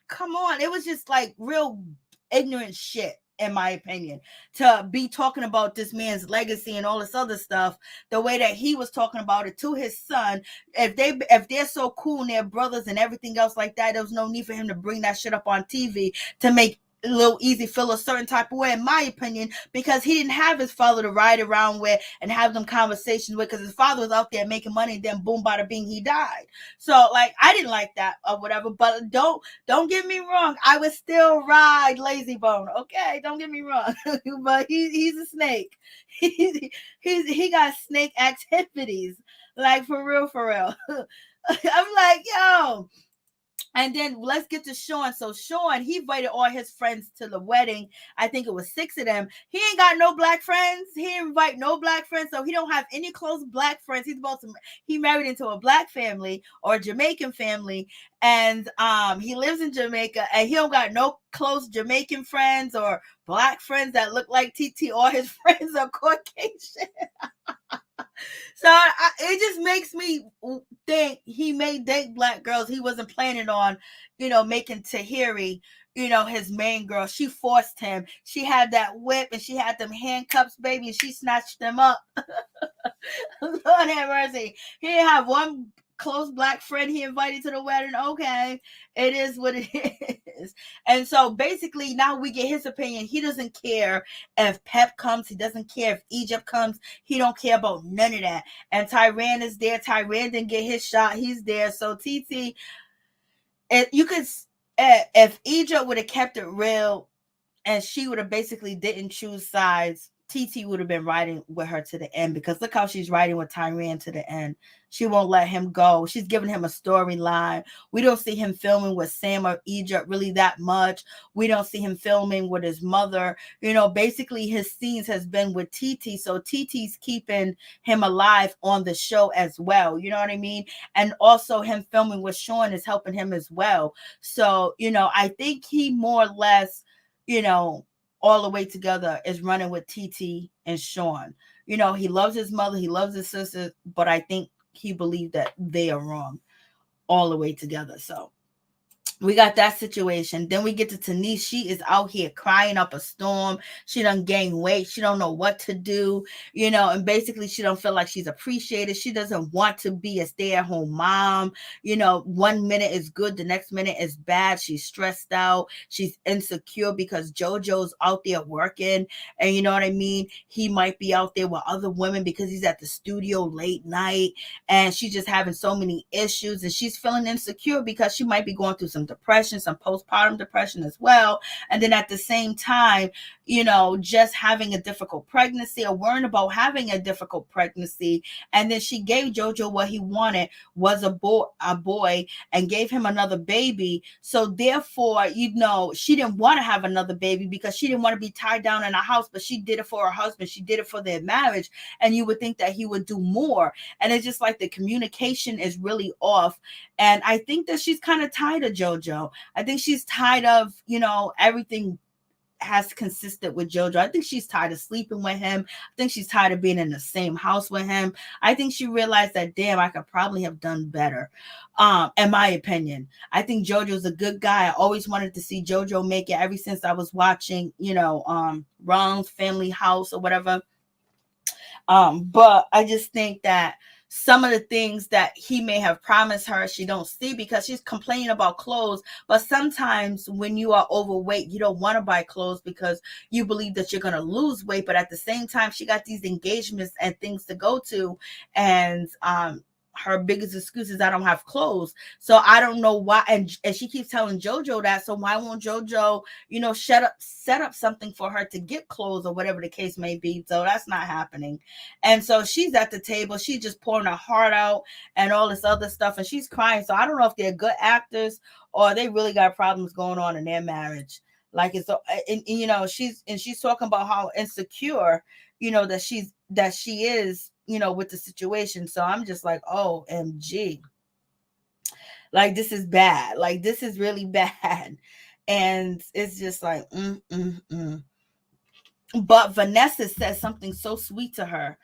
come on. It was just like real ignorant shit, in my opinion, to be talking about this man's legacy and all this other stuff the way that he was talking about it to his son. If they're so cool and they're brothers and everything else like that, there was no need for him to bring that shit up on TV to make Lil Easy feel a certain type of way, in my opinion, because he didn't have his father to ride around with and have them conversations with, because his father was out there making money, and then boom, bada bing, he died. So, like, I didn't like that or whatever, but don't get me wrong, I would still ride Layzie Bone, okay? Don't get me wrong, but he's a snake. He got snake activities, like, for real. I'm like, yo. And then let's get to Shawn. So Shawn, he invited all his friends to the wedding. I think it was 6 of them. He ain't got no black friends. He didn't invite no black friends. So he don't have any close black friends. He married into a black family or a Jamaican family. And he lives in Jamaica, and he don't got no close Jamaican friends or black friends that look like TeeTee. All his friends are Caucasian. So it just makes me think he may date black girls. He wasn't planning on, making Tahira, his main girl. She forced him. She had that whip and she had them handcuffs, baby, and she snatched them up. Lord have mercy. He didn't have one close black friend he invited to the wedding. Okay, it is what it is. And so basically now we get his opinion. He doesn't care if Pep comes. He doesn't care if Egypt comes. He don't care about none of that. And Tyran is there. Tyran didn't get his shot. He's there. So TeeTee, if Egypt would have kept it real and she would have basically didn't choose sides, TeeTee would have been riding with her to the end, because look how she's riding with Tyran to the end. She won't let him go. She's giving him a storyline. We don't see him filming with Sam or Egypt really that much. We don't see him filming with his mother. Basically his scenes has been with TeeTee. So TeeTee's keeping him alive on the show as well. You know what I mean? And also him filming with Shawn is helping him as well. So, I think he more or less, all the way together is running with TeeTee and Shawn. He loves his mother, he loves his sister, but I think he believed that they are wrong all the way together. So we got that situation. Then we get to Tanis. She is out here crying up a storm. She done gained weight. She don't know what to do, and basically she don't feel like she's appreciated. She doesn't want to be a stay-at-home mom. 1 minute is good, the next minute is bad. She's stressed out. She's insecure because Jojo's out there working, and you know what I mean? He might be out there with other women because he's at the studio late night, and she's just having so many issues, and she's feeling insecure because she might be going through some depression, some postpartum depression as well. And then at the same time, you know, just having a difficult pregnancy or worrying about having a difficult pregnancy. And then she gave Jojo what he wanted, was a boy, and gave him another baby. So therefore, you know, she didn't want to have another baby because she didn't want to be tied down in a house, but she did it for her husband. She did it for their marriage. And you would think that he would do more. And it's just like the communication is really off. And I think that she's kind of tired of Jojo. I think she's tired of, you know, everything has consistent with Jojo. I think she's tired of sleeping with him. I think she's tired of being in the same house with him. I think she realized that, damn, I could probably have done better. In my opinion, I think Jojo's a good guy. I always wanted to see Jojo make it ever since I was watching, you know, Ron's Family House or whatever. But I just think that some of the things that he may have promised her, she don't see because she's complaining about clothes. But sometimes when you are overweight, you don't want to buy clothes because you believe that you're going to lose weight. But at the same time, she got these engagements and things to go to. And, her biggest excuse is I don't have clothes. So I don't know why. And she keeps telling Jojo that. So why won't Jojo, you know, set up something for her to get clothes or whatever the case may be? So that's not happening. And so she's at the table. She's just pouring her heart out and all this other stuff. And she's crying. So I don't know if they're good actors or they really got problems going on in their marriage. Like it's, and you know, she's talking about how insecure, you know, that she is, you know, with the situation. So I'm just like, OMG. Like, this is bad. Like, this is really bad. And it's just like, But Vanessa says something so sweet to her.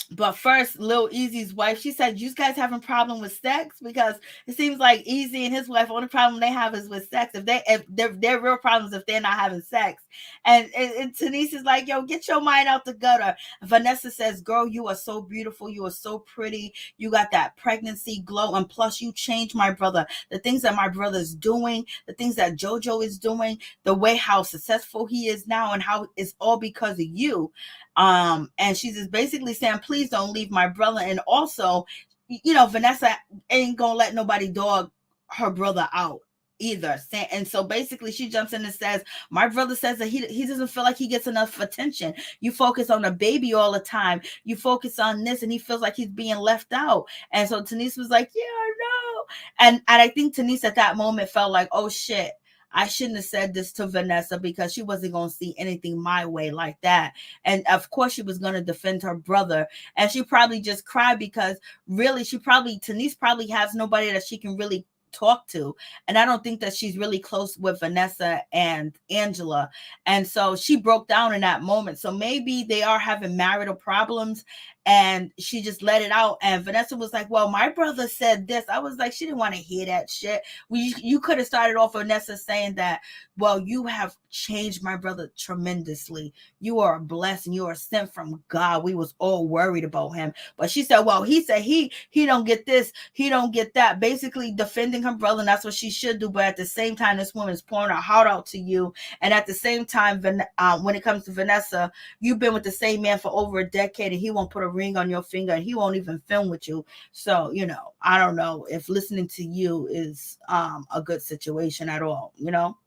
But first, Lil Easy's wife, she said, you guys having a problem with sex? Because it seems like Easy and his wife, only problem they have is with sex. If they're real problems if they're not having sex. And Tanis is like, yo, get your mind out the gutter. Vanessa says, girl, you are so beautiful. You are so pretty. You got that pregnancy glow. And plus, you changed my brother. The things that my brother's doing, the things that Jojo is doing, the way how successful he is now, and how it's all because of you. And she's just basically saying, please don't leave my brother. And also, you know, Vanessa ain't gonna let nobody dog her brother out either. And so basically she jumps in and says, my brother says that he doesn't feel like he gets enough attention. You focus on the baby all the time. You focus on this, and he feels like he's being left out. And so Tanis was like, yeah, I know. And I think Tanis at that moment felt like, oh shit, I shouldn't have said this to Vanessa because she wasn't going to see anything my way like that. And of course she was going to defend her brother. And she probably just cried because really Tanis probably has nobody that she can really talk to. And I don't think that she's really close with Vanessa and Angela. And so she broke down in that moment. So maybe they are having marital problems and she just let it out. And Vanessa was like, well, my brother said this. I was like, she didn't want to hear that shit. You could have started off Vanessa saying that, well, you have changed my brother tremendously. You are a blessing. You are sent from God. We was all worried about him. But she said, well, he said he don't get this. He don't get that. Basically defending her brother. And that's what she should do. But at the same time, this woman's pouring her heart out to you. And at the same time, when it comes to Vanessa, you've been with the same man for over a decade and he won't put a ring on your finger and he won't even film with you. So, you know, I don't know if listening to you is a good situation at all, you know.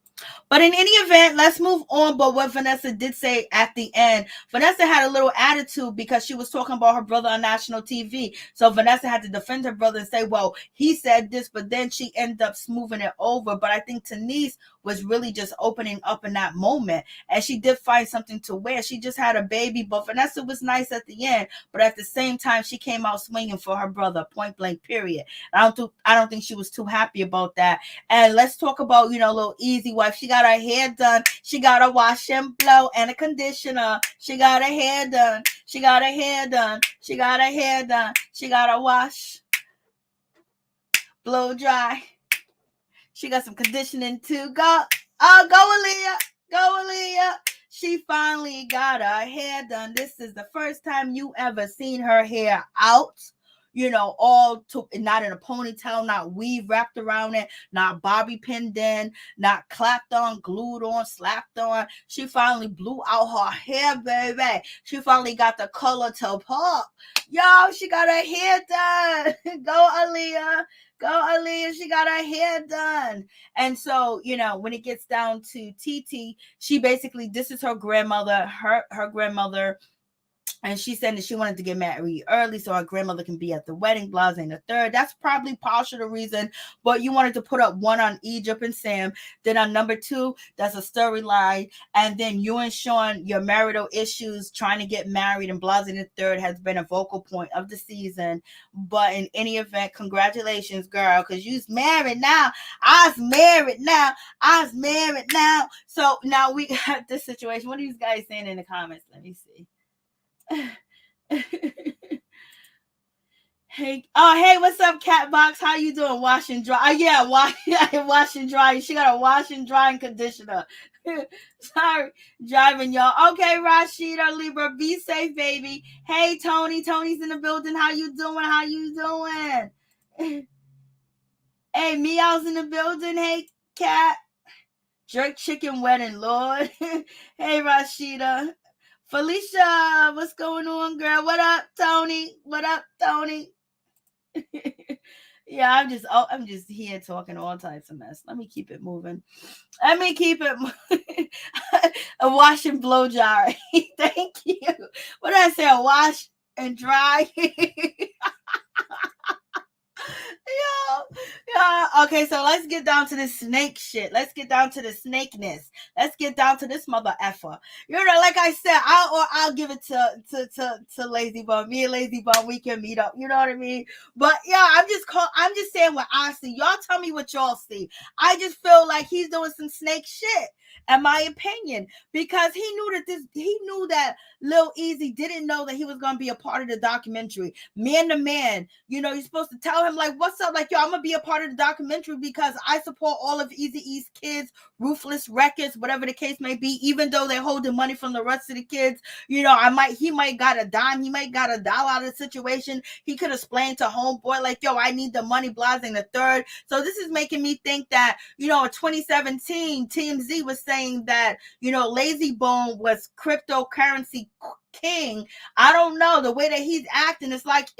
But in any event, let's move on. But what Vanessa did say at the end, Vanessa had a little attitude because she was talking about her brother on national TV. So Vanessa had to defend her brother and say, well, he said this, but then she ended up smoothing it over. But I think Tanis was really just opening up in that moment. And she did find something to wear. She just had a baby, but Vanessa was nice at the end. But at the same time, she came out swinging for her brother, point blank, period. I don't think she was too happy about that. And let's talk about, you know, Lil Easy wife. She got her hair done. She got a wash and blow and a conditioner. She got her hair done. She got her hair done. She got her hair done. She got a wash, blow dry. She got some conditioning too. Go Aaliyah. Go Aaliyah. She finally got her hair done. This is the first time you ever seen her hair out. You know, not in a ponytail, not weave wrapped around it, not bobby pinned in, not clapped on, glued on, slapped on. She finally blew out her hair, baby. She finally got the color to pop. Yo, she got her hair done. Go, Aaliyah. Go, Aaliyah. She got her hair done. And so, when it gets down to TeeTee, she basically, this is her grandmother, her grandmother. And she said that she wanted to get married early so her grandmother can be at the wedding, blah, and the third. That's probably partial the reason, but you wanted to put up one on Egypt and Sam. Then on number 2, that's a storyline. And then you and Shawn, your marital issues, trying to get married and blah, and the third has been a vocal point of the season. But in any event, congratulations, girl, because you's married now. I's married now. I's married now. So now we got this situation. What are you guys saying in the comments? Let me see. Hey, what's up, Catbox? How you doing? Wash and dry. Yeah, wash and dry. She got a wash and dry and conditioner. Sorry, driving y'all. Okay, Rashida, Libra, be safe, baby. Hey, Tony. Tony's in the building. How you doing? How you doing? Hey, Meow's in the building. Hey, Cat. Jerk chicken wedding, Lord. Hey, Rashida. Felicia, what's going on, girl? What up, Tony? What up, Tony? Yeah, I'm just here talking all types of mess. Let me keep it moving. A wash and blow dry. Thank you. What did I say? A wash and dry. Yeah. Okay, so let's get down to this snake shit. Let's get down to the snakeness. Let's get down to this mother effer. Like I said, I'll give it to Lazy Bone. Me and Lazy Bone, we can meet up. You know what I mean? But yeah, I'm just saying what I see. Y'all tell me what y'all see. I just feel like he's doing some snake shit, in my opinion, because he knew that Lil Easy didn't know that he was gonna be a part of the documentary. Man to man, you're supposed to tell him like, what's up? Like, yo, I'm gonna be a part of the documentary because I support all of Eazy-E's kids, Ruthless Records, whatever the case may be, even though they're holding money from the rest of the kids. He might got a dime, he might got a dollar out of the situation. He could explain to homeboy, like, yo, I need the money, blasting the third. So this is making me think that, in 2017, TMZ was saying that, Lazy Bone was cryptocurrency king. I don't know, the way that he's acting, it's like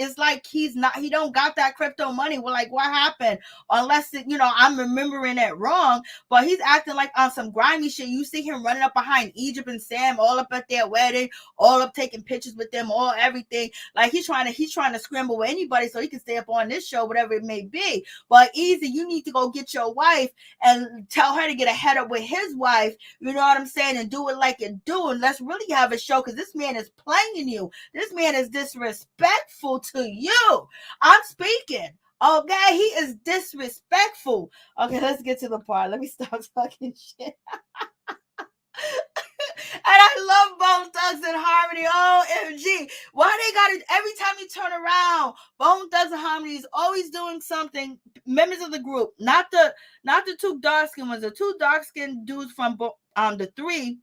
he don't got that crypto money. We're like, what happened? Unless I'm remembering it wrong, but he's acting like on some grimy shit. You see him running up behind Egypt and Sam, all up at their wedding, all up taking pictures with them, all everything. Like he's trying to scramble with anybody so he can stay up on this show, whatever it may be. But Easy, you need to go get your wife and tell her to get ahead up with his wife. You know what I'm saying? And do it like you're doing. Let's really have a show, because this man is playing you. This man is disrespectful to you. I'm speaking. Okay, he is disrespectful. Okay, let's get to the part. Let me stop talking shit. And I love Bone Thugs and Harmony. OMG. Why they got it every time you turn around? Bone Thugs and Harmony is always doing something. Members of the group, not the two dark-skinned ones, the two dark-skinned dudes from the 3.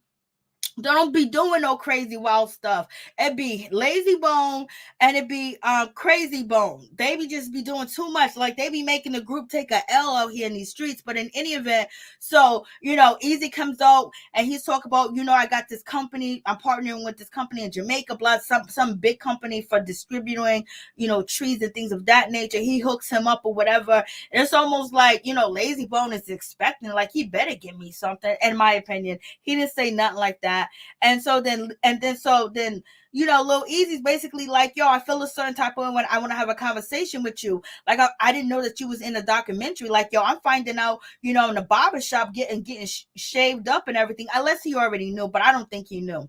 Don't be doing no crazy wild stuff. It be Lazy Bone and it be Crazy Bone. They be just be doing too much. Like they be making the group take a L out here in these streets. But in any event, so Easy comes out and he's talking about, I got this company. I'm partnering with this company in Jamaica, some big company for distributing, trees and things of that nature. He hooks him up or whatever. And it's almost like, Lazy Bone is expecting, like, he better give me something. In my opinion, he didn't say nothing like that. And so then Lil Easy's basically like, yo, I feel a certain type of way when I want to have a conversation with you. Like, I didn't know that you was in a documentary. Like, yo, I'm finding out, in the barbershop getting shaved up and everything. Unless he already knew, but I don't think he knew.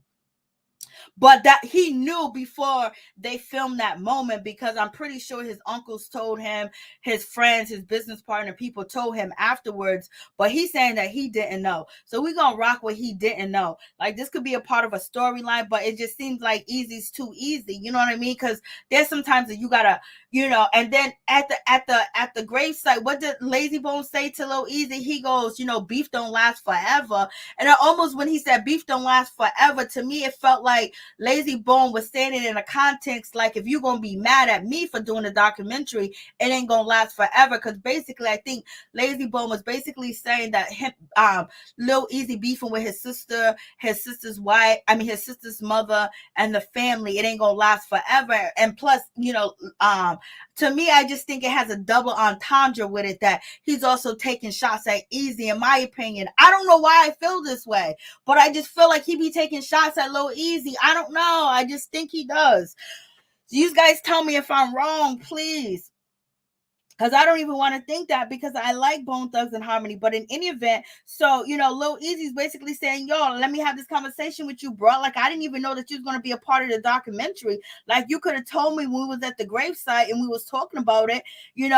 But that he knew before they filmed that moment, because I'm pretty sure his uncles told him, his friends, his business partner, people told him afterwards. But he's saying that he didn't know. So we're going to rock what he didn't know. Like, this could be a part of a storyline, but it just seems like Easy's too easy. You know what I mean? Because there's sometimes that you got to, and then at the gravesite, what did Lazy Bone say to Lil Easy? He goes, beef don't last forever. And I almost, when he said beef don't last forever, to me, it felt like Layzie Bone was saying it in a context like, if you're gonna be mad at me for doing a documentary, it ain't gonna last forever. Because basically, I think Layzie Bone was basically saying that him, Lil Easy beefing with his sister, his sister's wife, his sister's mother, and the family, it ain't gonna last forever. And plus, to me, I just think it has a double entendre with it, that he's also taking shots at Easy, in my opinion. I don't know why I feel this way, but I just feel like he be taking shots at Lil Easy. I don't know. I just think he does. You guys tell me if I'm wrong, please. Because I don't even want to think that, because I like Bone Thugs and Harmony. But in any event, so, Lil Easy's basically saying, yo, let me have this conversation with you, bro. Like, I didn't even know that you was going to be a part of the documentary. Like, you could have told me when we was at the gravesite and we was talking about it, you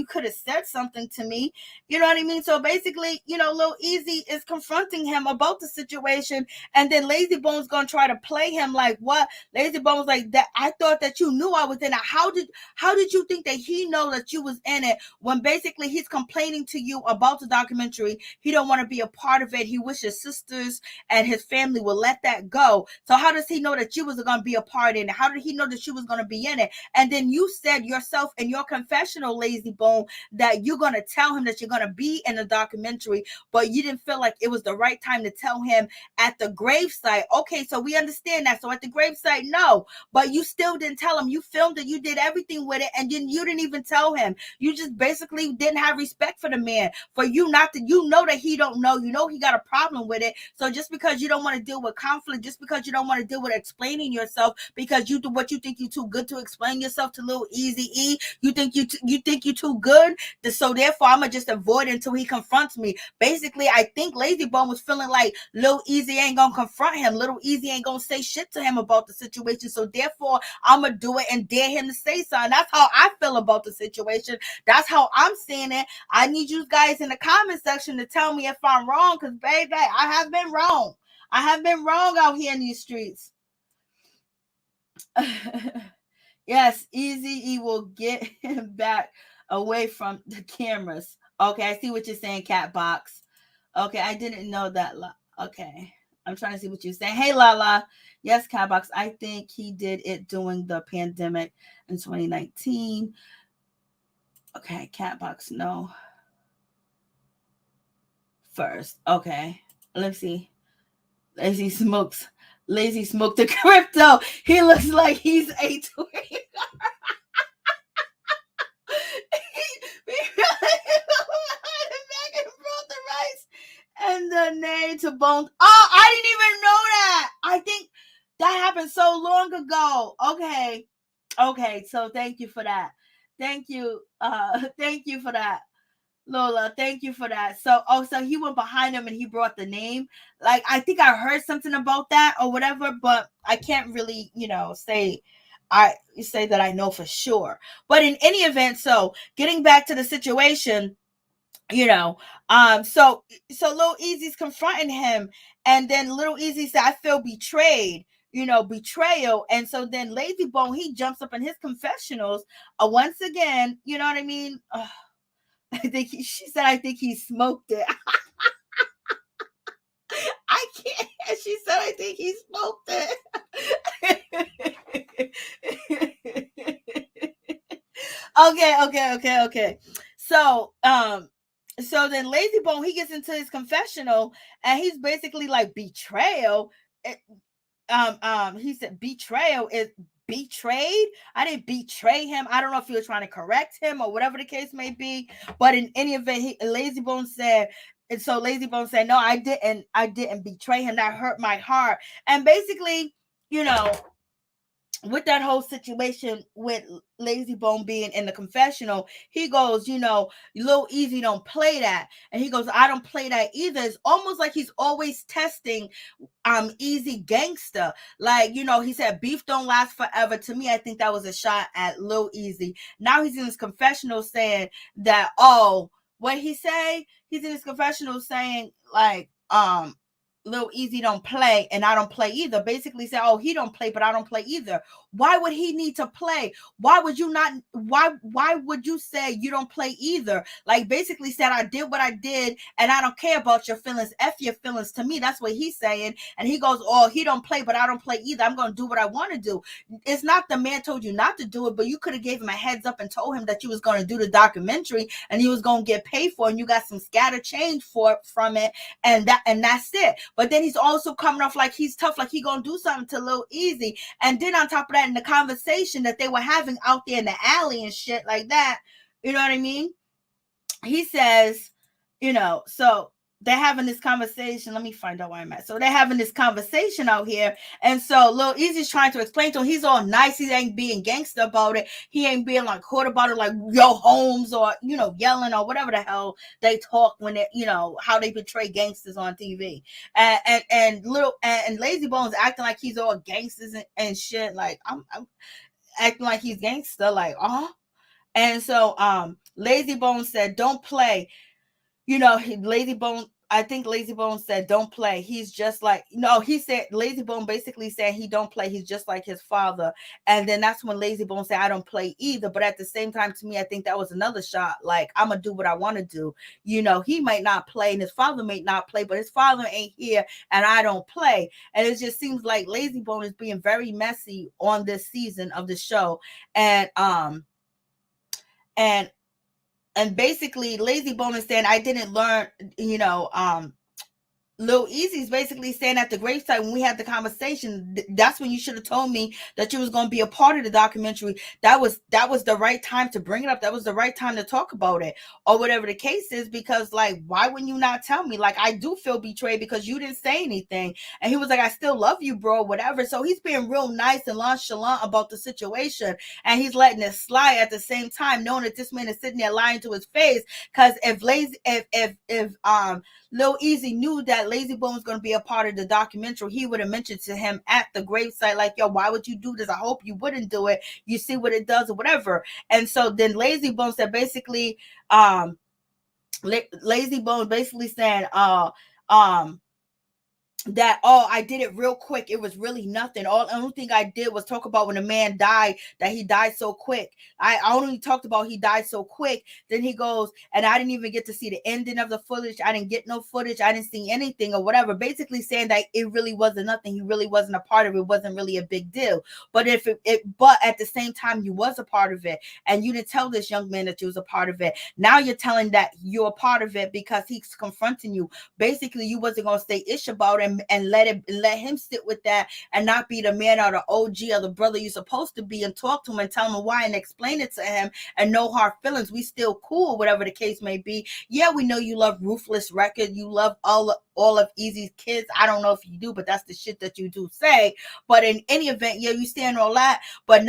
could have said something to me. You know what I mean? So basically, Lil Easy is confronting him about the situation. And then Layzie Bone's going to try to play him like, what? Layzie Bone's like, that I thought that you knew I was in it. How did you think that he know that you was in it, when basically he's complaining to you about the documentary? He don't want to be a part of it. He wishes sisters and his family will let that go. So how does he know that you was going to be a part in it? How did he know that you was going to be in it? And then you said yourself in your confessional, Layzie Bone, that you're going to tell him that you're going to be in the documentary, but you didn't feel like it was the right time to tell him at the gravesite. Okay, so we understand that. So at the gravesite, no, but you still didn't tell him. You filmed it, you did everything with it, and then you didn't even tell him. You just basically didn't have respect for the man, for you not to, that he don't know, he got a problem with it. So just because you don't want to deal with conflict, just because you don't want to deal with explaining yourself, because you do what you think you too good to explain yourself to Lil Easy E, you think you too good, so therefore I'm gonna just avoid it until he confronts me. Basically, I think Layzie Bone was feeling like Lil Easy ain't gonna confront him, Lil Easy ain't gonna say shit to him about the situation, so therefore I'm gonna do it and dare him to say something. That's how I feel about the situation. That's how I'm seeing it. I need you guys in the comment section to tell me if I'm wrong, because baby, I have been wrong. I have been wrong out here in these streets. Yes, Easy E will get him back away from the cameras. Okay, I see what you're saying, Catbox. Okay, I didn't know that. Okay, I'm trying to see what you're saying. Hey, Lala. Yes, Catbox, I think he did it during the pandemic in 2019. Okay, Catbox, no. First, okay. Let's see. Layzie smoked the crypto. He looks like he's a twin. And the name to Bones. Oh, I didn't even know that. I think that happened so long ago. Okay. So thank you for that. Thank you. Thank you for that, Lola. Thank you for that. So he went behind him and he brought the name. Like, I think I heard something about that or whatever, but I can't really, say that I know for sure. But in any event, so getting back to the situation, so Lil Easy's confronting him, and then Lil Easy said, I feel betrayed, betrayal. And so then Layzie Bone, he jumps up in his confessionals once again, you know what I mean? She said, I think he smoked it. I can't. She said, I think he smoked it. Okay. So then Layzie Bone, he gets into his confessional and he's basically like, betrayal. He said betrayal is betrayed. I didn't betray him. I don't know if he was trying to correct him or whatever the case may be. But in any event, Layzie Bone said, and so Layzie Bone said, no, I didn't betray him. That hurt my heart. And basically, with that whole situation with Layzie Bone being in the confessional, he goes, Lil Easy don't play that. And he goes, I don't play that either. It's almost like he's always testing Easy gangster. Like, he said beef don't last forever. To me, I think that was a shot at Lil Easy. Now he's in his confessional saying that, what he say? He's in his confessional saying like, Lil Easy don't play and I don't play either. Basically say, oh, he don't play, but I don't play either. Why would he need to play? Why would you not? Why would you say you don't play either? Like basically said, I did what I did and I don't care about your feelings. F your feelings. To me, that's what he's saying. And he goes, oh, he don't play, but I don't play either. I'm going to do what I want to do. It's not the man told you not to do it, but you could have gave him a heads up and told him that you was going to do the documentary and he was going to get paid for it, and you got some scatter change from it, and that's it. But then he's also coming off like he's tough, like he gonna do something to Lil Easy. And then on top of that, in the conversation that they were having out there in the alley and shit like that, you know what I mean? He says, so they're having this conversation. Let me find out where I'm at. So they're having this conversation out here. And so Lil Easy's trying to explain to him, he's all nice. He ain't being gangster about it. He ain't being like hurt about it, like yo Holmes or, yelling or whatever the hell they talk when they, how they portray gangsters on TV. And Layzie Bone's acting like he's all gangsters and shit. Like I'm acting like he's gangster, like, And so Layzie Bone said, don't play. Layzie Bone, I think Layzie Bone said, don't play. He's just like, he said, Layzie Bone basically said he don't play. He's just like his father. And then that's when Layzie Bone said, I don't play either. But at the same time, to me, I think that was another shot. Like, I'm going to do what I want to do. He might not play and his father may not play, but his father ain't here and I don't play. And it just seems like Layzie Bone is being very messy on this season of the show. And basically, Layzie Bone is saying, I didn't learn, Lil Easy's basically saying at the gravesite when we had the conversation, that's when you should have told me that you was going to be a part of the documentary. That was the right time to bring it up. That was the right time to talk about it or whatever the case is, because like, why wouldn't you not tell me? Like, I do feel betrayed because you didn't say anything. And he was like, I still love you, bro, whatever. So he's being real nice and nonchalant about the situation. And he's letting it slide at the same time, knowing that this man is sitting there lying to his face. Because if Lil Easy knew that Layzie Bone was going to be a part of the documentary, he would have mentioned to him at the gravesite, like, yo, why would you do this? I hope you wouldn't do it. You see what it does or whatever. And so then Layzie Bone said basically, Layzie Bone basically saying, that, I did it real quick. It was really nothing. The only thing I did was talk about when a man died, that he died so quick. I only talked about he died so quick. Then he goes, and I didn't even get to see the ending of the footage. I didn't get no footage. I didn't see anything or whatever. Basically saying that it really wasn't nothing. He really wasn't a part of it. It wasn't really a big deal. But but at the same time, you was a part of it, and you didn't tell this young man that you was a part of it. Now you're telling that you're a part of it because he's confronting you. Basically, you wasn't gonna stay ish about him and let him sit with that and not be the man or the OG or the brother you're supposed to be, and talk to him and tell him why and explain it to him, and no hard feelings. We still cool, whatever the case may be. Yeah, we know you love Ruthless Record. You love all of Eazy's kids. I don't know if you do, but that's the shit that you do say. But in any event, yeah, you stand all that. But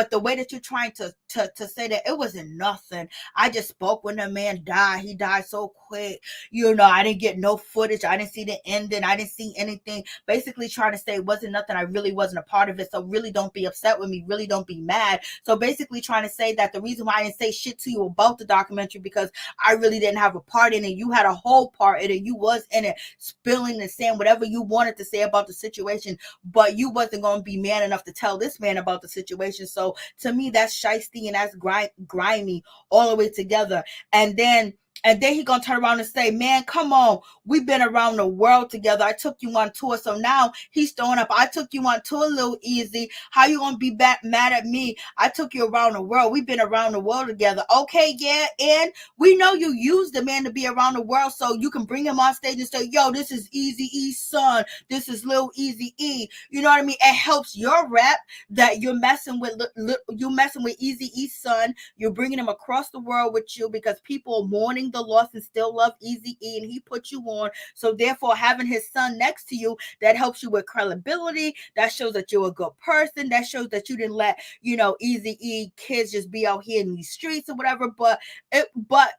the way that you're trying to say that it wasn't nothing. I just spoke when the man died. He died so quick. I didn't get no footage. I didn't see the ending. I didn't see anything. Basically trying to say it wasn't nothing. I really wasn't a part of it. So really don't be upset with me. Really don't be mad. So basically trying to say that the reason why I didn't say shit to you about the documentary because I really didn't have a part in it. You had a whole part in it. You was in it, spilling and saying whatever you wanted to say about the situation, but you wasn't going to be man enough to tell this man about the situation. So to me, that's shiesty and that's grimy all the way together. And then he gonna turn around and say, man, come on, we've been around the world together. I took you on tour. So now he's throwing up, I took you on tour, Lil Easy. How you gonna be mad at me? I took you around the world. We've been around the world together. Okay, yeah, and we know you used the man to be around the world, so you can bring him on stage and say, yo, this is Eazy-E's son. This is Lil Eazy-E. You know what I mean? It helps your rep that you're messing with Eazy-E's son. You're bringing him across the world with you because people are mourning the loss and still love Eazy-E, and he put you on. So therefore, having his son next to you, that helps you with credibility. That shows that you're a good person. That shows that you didn't let Eazy-E kids just be out here in these streets or whatever. But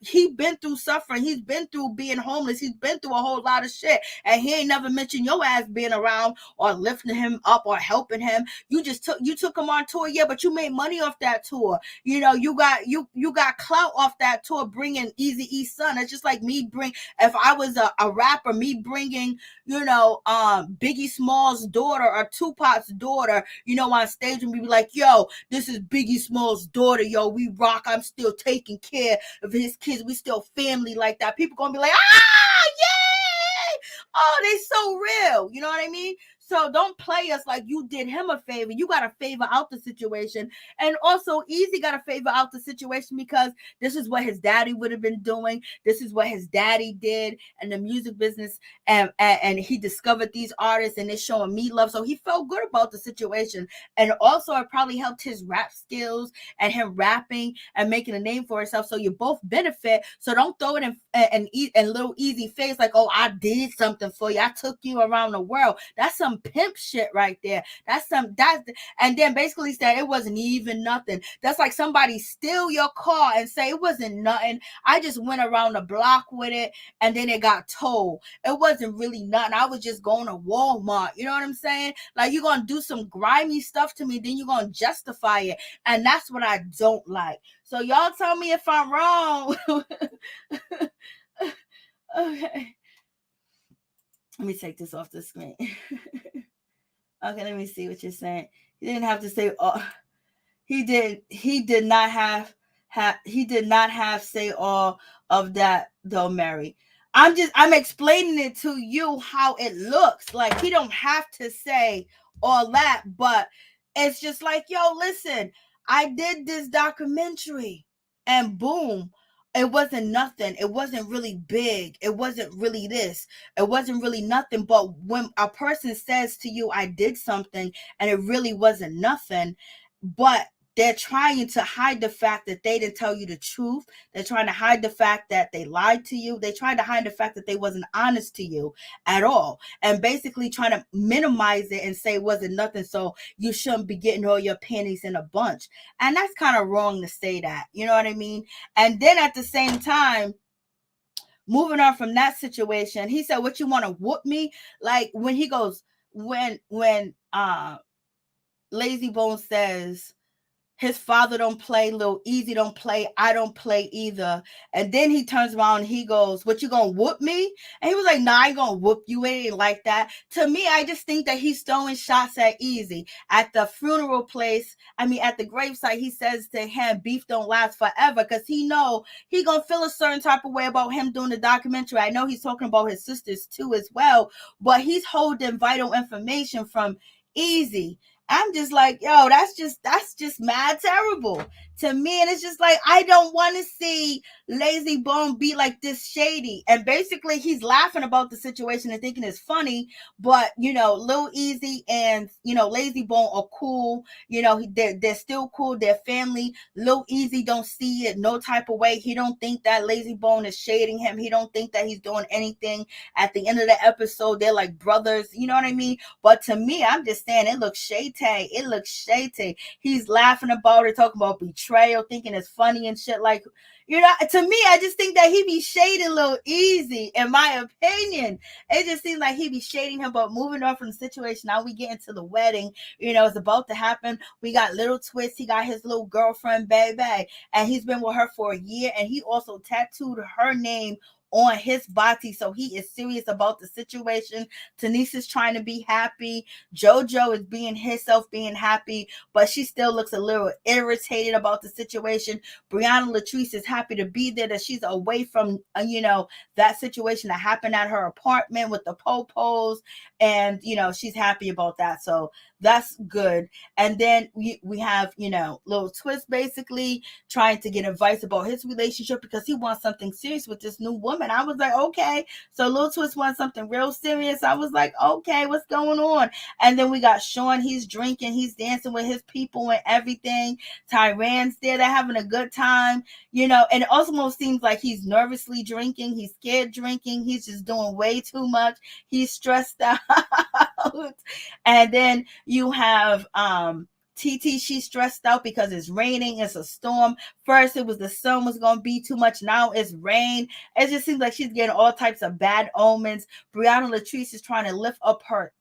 he been through suffering. He's been through being homeless. He's been through a whole lot of shit, and he ain't never mentioned your ass being around or lifting him up or helping him. You took him on tour, yeah, but you made money off that tour. You got clout off that tour, bringing Eazy-E Biggie's son. It's just like me if I was a rapper, me bringing, Biggie Small's daughter or Tupac's daughter, on stage, and we be like, yo, this is Biggie Small's daughter, yo, we rock, I'm still taking care of his kids, we still family like that. People gonna be like, yay! Oh, they so real. You know what I mean? So don't play us like you did him a favor. You got to favor out the situation. And also, Easy got to favor out the situation because this is what his daddy would have been doing. This is what his daddy did in the music business. And he discovered these artists and they're showing me love. So he felt good about the situation. And also, it probably helped his rap skills and him rapping and making a name for himself. So you both benefit. So don't throw it in little Easy face like, oh, I did something for you. I took you around the world. That's some pimp shit right there. And then basically said it wasn't even nothing. That's like somebody steal your car and say it wasn't nothing. I just went around the block with it and then it got towed. It wasn't really nothing. I was just going to Walmart. You know what I'm saying? Like, you're going to do some grimy stuff to me, then you're going to justify it. And that's what I don't like. So y'all tell me if I'm wrong. Okay. Let me take this off the screen. Okay, let me see what you're saying. He didn't have to say he did not have say all of that though, Mary. I'm explaining it to you how it looks. Like, he don't have to say all that, but it's just like, yo, listen, I did this documentary and boom, it wasn't nothing. It wasn't really big. It wasn't really this. It wasn't really nothing. But when a person says to you, I did something and it really wasn't nothing, but they're trying to hide the fact that they didn't tell you the truth. They're trying to hide the fact that they lied to you. They tried to hide the fact that they wasn't honest to you at all. And basically trying to minimize it and say it wasn't nothing, so you shouldn't be getting all your panties in a bunch. And that's kind of wrong to say that. You know what I mean? And then at the same time, moving on from that situation, he said, what, you want to whoop me? Like, when he goes, when Layzie Bone says, his father don't play, Lil Easy don't play, I don't play either. And then he turns around and he goes, what, you gonna whoop me? And he was like, nah, I ain't gonna whoop you. It ain't like that. To me, I just think that he's throwing shots at Easy. At the funeral place, at the gravesite, he says to him, beef don't last forever, because he know he gonna feel a certain type of way about him doing the documentary. I know he's talking about his sisters too as well, but he's holding vital information from Easy. I'm just like, yo, that's just mad terrible to me. And it's just like, I don't want to see Layzie Bone be like this shady. And basically he's laughing about the situation and thinking it's funny, but Lil Easy and Layzie Bone are cool. They're still cool. They're family. Lil Easy don't see it no type of way. He don't think that Layzie Bone is shading him. He don't think that he's doing anything. At the end of the episode, they're like brothers. You know what I mean? But to me, I'm just saying it looks shady. It looks shady. He's laughing about it, talking about betrayal, thinking it's funny and shit. Like, to me, I just think that he be shading Lil Easy, in my opinion. It just seems like he be shading him. But moving on from the situation, now we get into the wedding. It's about to happen. We got Little Twist. He got his little girlfriend, Baby, and he's been with her for a year. And he also tattooed her name on his body, so he is serious about the situation. Tanis is trying to be happy. Jojo is being himself, being happy, but she still looks a little irritated about the situation. Brianna Latrise is happy to be there, that she's away from that situation that happened at her apartment with the po-pos, and she's happy about that, so that's good. And then we have Little Twist basically trying to get advice about his relationship because he wants something serious with this new woman. I was like, okay, so Little Twist wants something real serious. I was like, okay, what's going on? And then we got Shawn. He's drinking, he's dancing with his people and everything. Tyran's there, they're having a good time, and it almost seems like he's nervously drinking, he's scared drinking, he's just doing way too much, he's stressed out. And then you have TeeTee, she's stressed out because it's raining. It's a storm. First, it was the sun was going to be too much. Now it's rain. It just seems like she's getting all types of bad omens. Brianna Latrise is trying to lift up her,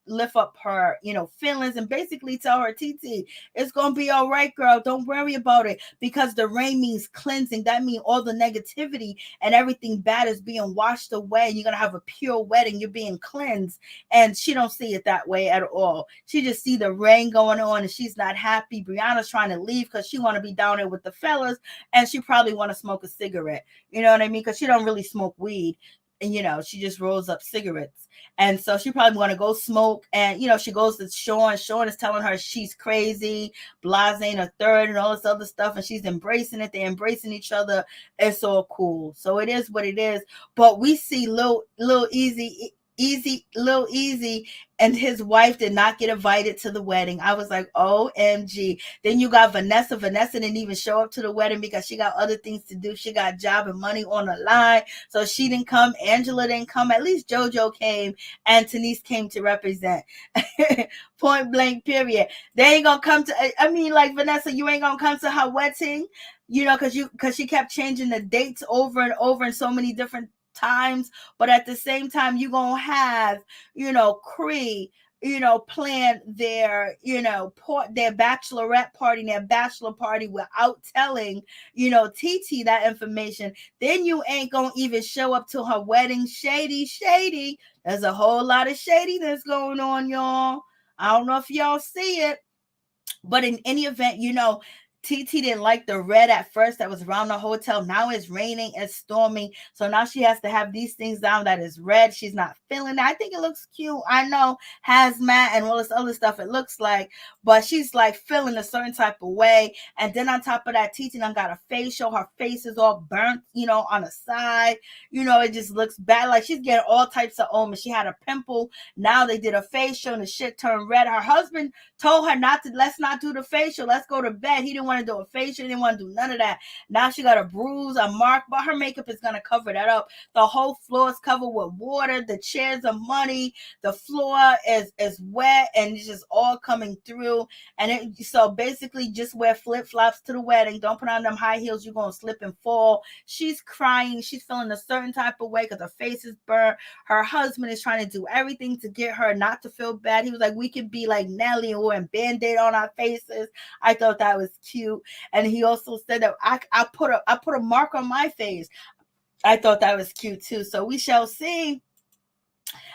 feelings and basically tell her, TeeTee, it's going to be all right, girl. Don't worry about it, because the rain means cleansing. That means all the negativity and everything bad is being washed away. You're going to have a pure wedding. You're being cleansed. And she don't see it that way at all. She just see the rain going on and she's not happy. Brianna's trying to leave because she want to be down there with the fellas, and she probably want to smoke a cigarette. You know what I mean? Because she don't really smoke weed. And, she just rolls up cigarettes. And so she probably want to go smoke. And, she goes to Shawn. Shawn is telling her she's crazy, blase ain't a third, and all this other stuff. And she's embracing it. They're embracing each other. It's all cool. So it is what it is. But we see Lil Easy and his wife did not get invited to the wedding. I was like, OMG. Then you got Vanessa. Vanessa didn't even show up to the wedding because she got other things to do. She got job and money on the line. So she didn't come. Angela didn't come. At least Jojo came and Tanis came to represent. Point blank, period. They ain't gonna come to, Vanessa, you ain't gonna come to her wedding, because she kept changing the dates over and over in so many different times. But at the same time, you're gonna have Cree plan their their bachelorette party, their bachelor party without telling TeeTee that information. Then you ain't gonna even show up to her wedding. Shady. There's a whole lot of shadiness going on, y'all. I don't know if y'all see it, but in any event, TeeTee didn't like the red at first that was around the hotel. Now it's raining, it's storming. So now she has to have these things down that is red. She's not feeling it. I think it looks cute. I know hazmat and all this other stuff it looks like, but she's like feeling a certain type of way. And then on top of that, TeeTee done got a facial. Her face is all burnt, on the side. It just looks bad. Like she's getting all types of omens. She had a pimple. Now they did a facial and the shit turned red. Her husband told her let's not do the facial. Let's go to bed. He didn't want to do a facial. He didn't want to do none of that. Now she got a bruise, a mark, but her makeup is going to cover that up. The whole floor is covered with water. The chairs are muddy. The floor is wet and it's just all coming through. And so basically just wear flip-flops to the wedding. Don't put on them high heels. You're going to slip and fall. She's crying. She's feeling a certain type of way because her face is burnt. Her husband is trying to do everything to get her not to feel bad. He was like, we could be like Nelly and wearing Band-Aid on our faces. I thought that was cute. And he also said that I put a mark on my face. I thought that was cute too. So we shall see.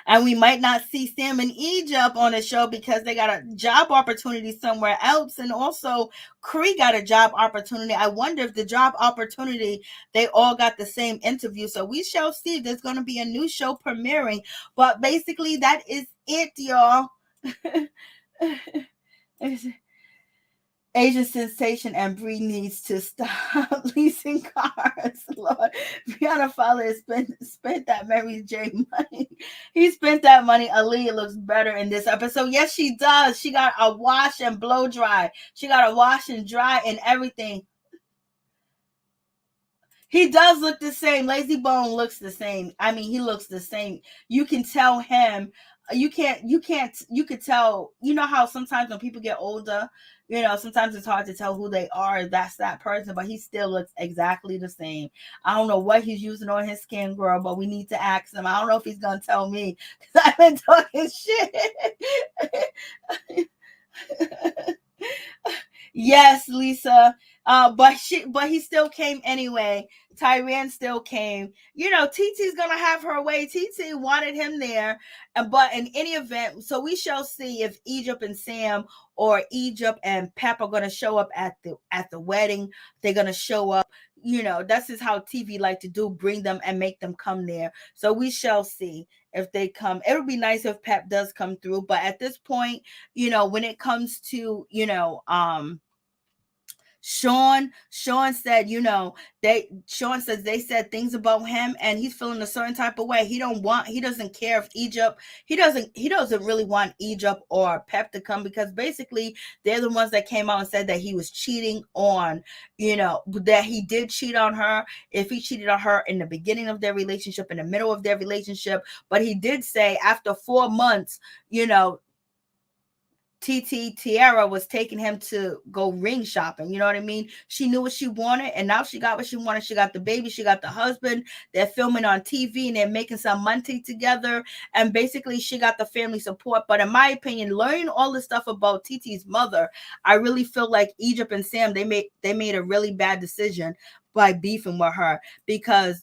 And we might not see Sam and Egypt on the show because they got a job opportunity somewhere else. And also Cree got a job opportunity. I wonder if the job opportunity, they all got the same interview. So we shall see. There's going to be a new show premiering. But basically that is it, y'all. Asian sensation and Bree needs to stop leasing cars. Lord, Brianna father spent that Mary J money. He spent that money. Aaliyah looks better in this episode. Yes, she does. She got a wash and blow dry. She got a wash and dry and everything. He does look the same. Lazy Bone looks the same. I mean, he looks the same. You can tell him. You could tell, how sometimes when people get older, sometimes it's hard to tell who they are. That's that person, but he still looks exactly the same. I don't know what he's using on his skin, girl, but we need to ask him. I don't know if he's going to tell me because I've been talking shit. Yes, Lisa. But he still came anyway. Tyran still came. TeeTee's gonna have her way. TeeTee wanted him there, but in any event, so we shall see if Egypt and Sam or Egypt and Pep are gonna show up at the wedding. They're gonna show up. That's just how TV like to do, bring them and make them come there. So we shall see if they come. It would be nice if Pep does come through, but at this point, when it comes to, Shawn said, Shawn says they said things about him and he's feeling a certain type of way. He doesn't care if Egypt, he doesn't really want Egypt or Pep to come because basically they're the ones that came out and said that he was cheating on, that he did cheat on her. If he cheated on her in the beginning of their relationship, in the middle of their relationship, but he did say after 4 months, TeeTee Tahira was taking him to go ring shopping. You know what I mean? She knew what she wanted, and now she got what she wanted. She got the baby, she got the husband. They're filming on TV and they're making some money together. And basically, she got the family support. But in my opinion, learning all this stuff about TeeTee's mother, I really feel like Egypt and Sam, they made a really bad decision by beefing with her, because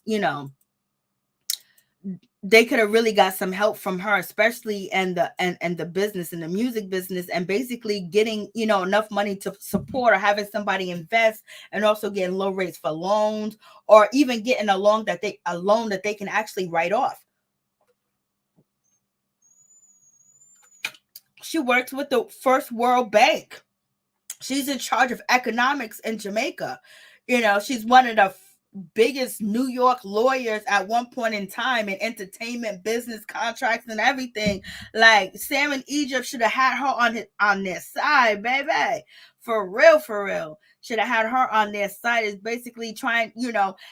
they could have really got some help from her, especially in the business, in the music business, and basically getting enough money to support, or having somebody invest, and also getting low rates for loans, or even getting a loan that they can actually write off. She works with the First World Bank. She's in charge of economics in Jamaica. She's one of the biggest New York lawyers at one point in time in entertainment, business, contracts, and everything. Like, Sam and Egypt should have had her on their side, baby. For real. Should have had her on their side. Is basically trying,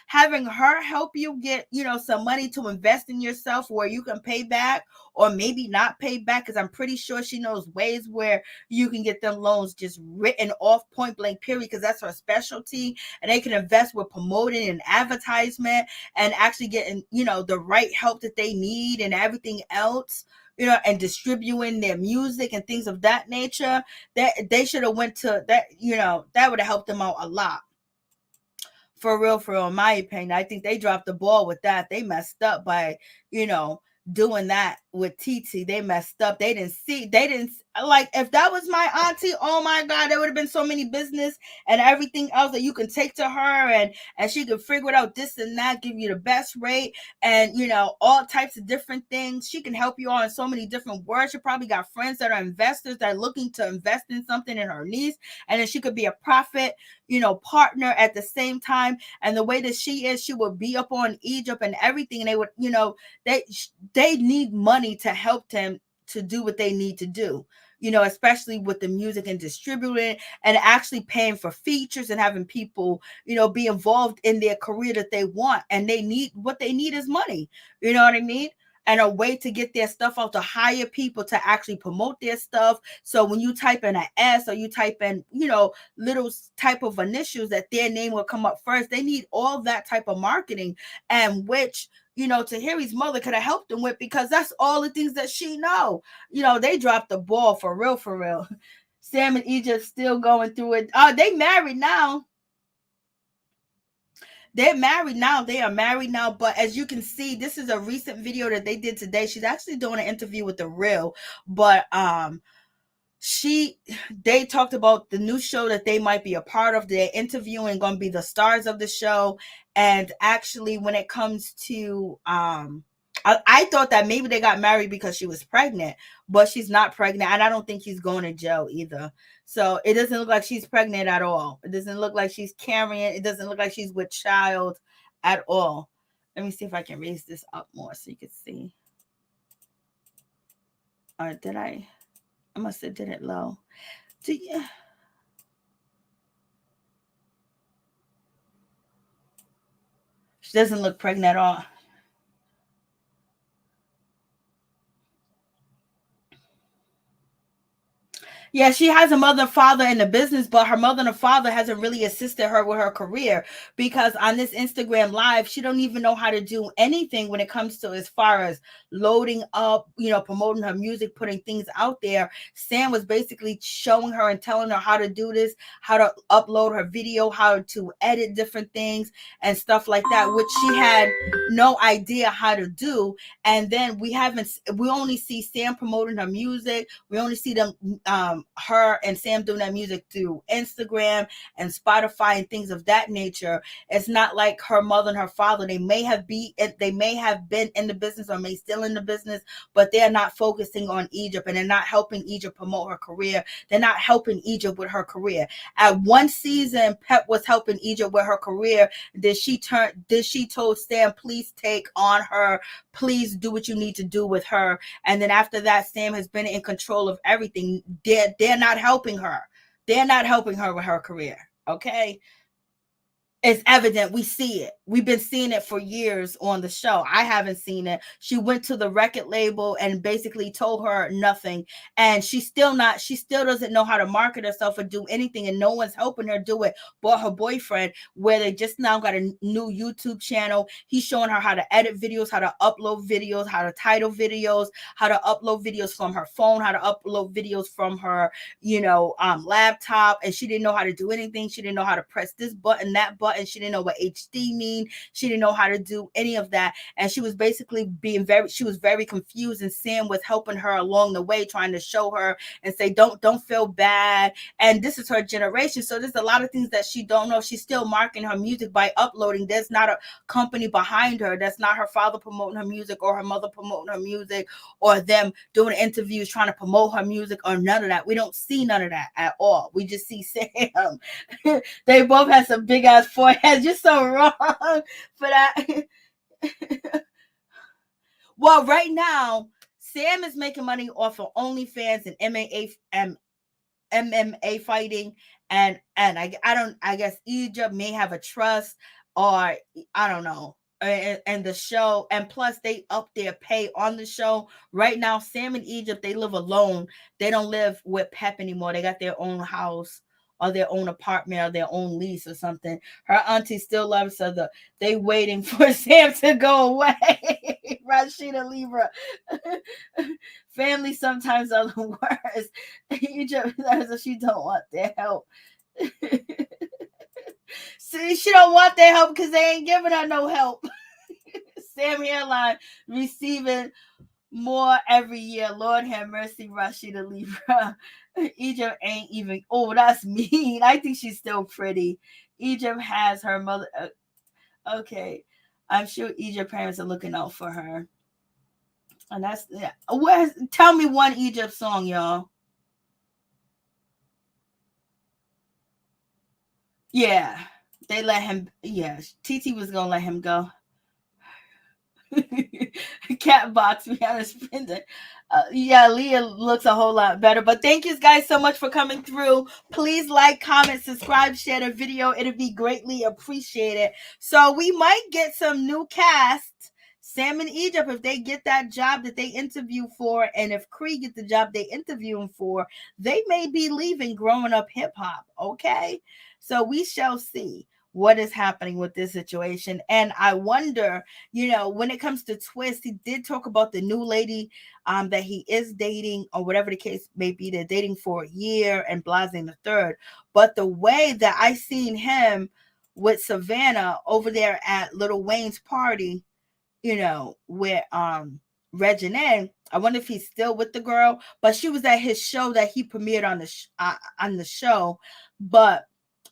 having her help you get, some money to invest in yourself where you can pay back, or maybe not pay back, because I'm pretty sure she knows ways where you can get them loans just written off, point blank, period, because that's her specialty. And they can invest with promoting and advertisement, and actually getting, the right help that they need and everything else, and distributing their music and things of that nature. That they should have went to that, that would have helped them out a lot. For real, in my opinion. I think they dropped the ball with that. They messed up by, doing that with TeeTee. They messed up. They didn't like, if that was my auntie, oh my God, there would have been so many business and everything else that you can take to her, and she could figure it out, this and that, give you the best rate, and all types of different things. She can help you on so many different words. She probably got friends that are investors that are looking to invest in something in her niece, and then she could be a profit partner at the same time. And the way that she is, she would be up on Egypt and everything, and they would, they need money to help them to do what they need to do, especially with the music and distributing and actually paying for features and having people, be involved in their career that they want. And what they need is money. You know what I mean? And a way to get their stuff out, to hire people to actually promote their stuff. So when you type in an S, or you type in, little type of initials, that their name will come up first. They need all that type of marketing, and which, Tahira's mother could have helped them with, because that's all the things that she know. They dropped the ball for real. Sam and Egypt still going through it. They married now. They're married now. They are married now. But as you can see, this is a recent video that they did today. She's actually doing an interview with The Real. But they talked about the new show that they might be a part of. They're interviewing, going to be the stars of the show. And actually, when it comes to I thought that maybe they got married because she was pregnant, but she's not pregnant, and I don't think he's going to jail either. So it doesn't look like she's pregnant at all. It doesn't look like she's carrying. It doesn't look like she's with child at all. Let me see if I can raise this up more so you can see. Or did I must have did it low. She doesn't look pregnant at all. Yeah, she has a mother and father in the business, but her mother and father hasn't really assisted her with her career, because on this Instagram live, she don't even know how to do anything when it comes to as far as loading up, promoting her music, putting things out there. Sam was basically showing her and telling her how to do this, how to upload her video, how to edit different things and stuff like that, which she had no idea how to do. And then we only see Sam promoting her music. We only see them her and Sam doing that music through Instagram and Spotify and things of that nature. It's not like her mother and her father. They may have been in the business, or may still in the business, but they're not focusing on Egypt, and they're not helping Egypt promote her career. They're not helping Egypt with her career. At one season, Pep was helping Egypt with her career. Then she told Sam, please take on her, please do what you need to do with her. And then after that, Sam has been in control of everything. They're not helping her. They're not helping her with her career. Okay. It's evident. We see it. we've been seeing it for years on the show. I haven't seen it. She went to the record label and basically told her nothing. And she still doesn't know how to market herself or do anything. And no one's helping her do it but her boyfriend, where they just now got a new YouTube channel. He's showing her how to edit videos, how to upload videos, how to title videos, how to upload videos from her phone, how to upload videos from her, laptop. And she didn't know how to do anything. She didn't know how to press this button, that button. She didn't know what HD mean. She didn't know how to do any of that. And she was basically she was very confused. And Sam was helping her along the way, trying to show her and say, don't feel bad. And this is her generation. So there's a lot of things that she don't know. She's still marketing her music by uploading. There's not a company behind her. That's not her father promoting her music or her mother promoting her music or them doing interviews trying to promote her music or none of that. We don't see none of that at all. We just see Sam. They both have some big ass foreheads. You're so wrong for that. Well, right now, Sam is making money off of OnlyFans and MMA fighting, and I guess Egypt may have a trust, or I don't know, and the show, and plus they up their pay on the show. Right now, Sam and Egypt, they live alone. They don't live with Pep anymore. They got their own house or their own apartment or their own lease or something. Her auntie still loves her. They waiting for Sam to go away. Rashida Libra. Family sometimes are the worst. Egypt, she don't want their help. See, she don't want their help because they ain't giving her no help. Sam Hairline receiving more every year. Lord have mercy, Rashida Libra. Egypt ain't even. Oh, that's mean. I think she's still pretty. Egypt has her mother. Okay, I'm sure Egypt parents are looking out for her. And that's, yeah. Tell me one Egypt song, y'all. Yeah, they let him. Yeah, TeeTee was gonna let him go. Cat box, we had to spend it. Yeah, Leah looks a whole lot better. But thank you guys so much for coming through. Please like, comment, subscribe, share the video. It'll be greatly appreciated. So we might get some new cast. Sam and Egypt, if they get that job that they interview for, and if Cree get the job they interviewing for, they may be leaving Growing Up Hip Hop. Okay, so we shall see what is happening with this situation. And I wonder, when it comes to Twist, he did talk about the new lady that he is dating, or whatever the case may be. They're dating for a year and blasting the third. But the way that I seen him with Savannah over there at Lil Wayne's party, where Regine, I wonder if he's still with the girl, but she was at his show that he premiered on the show. But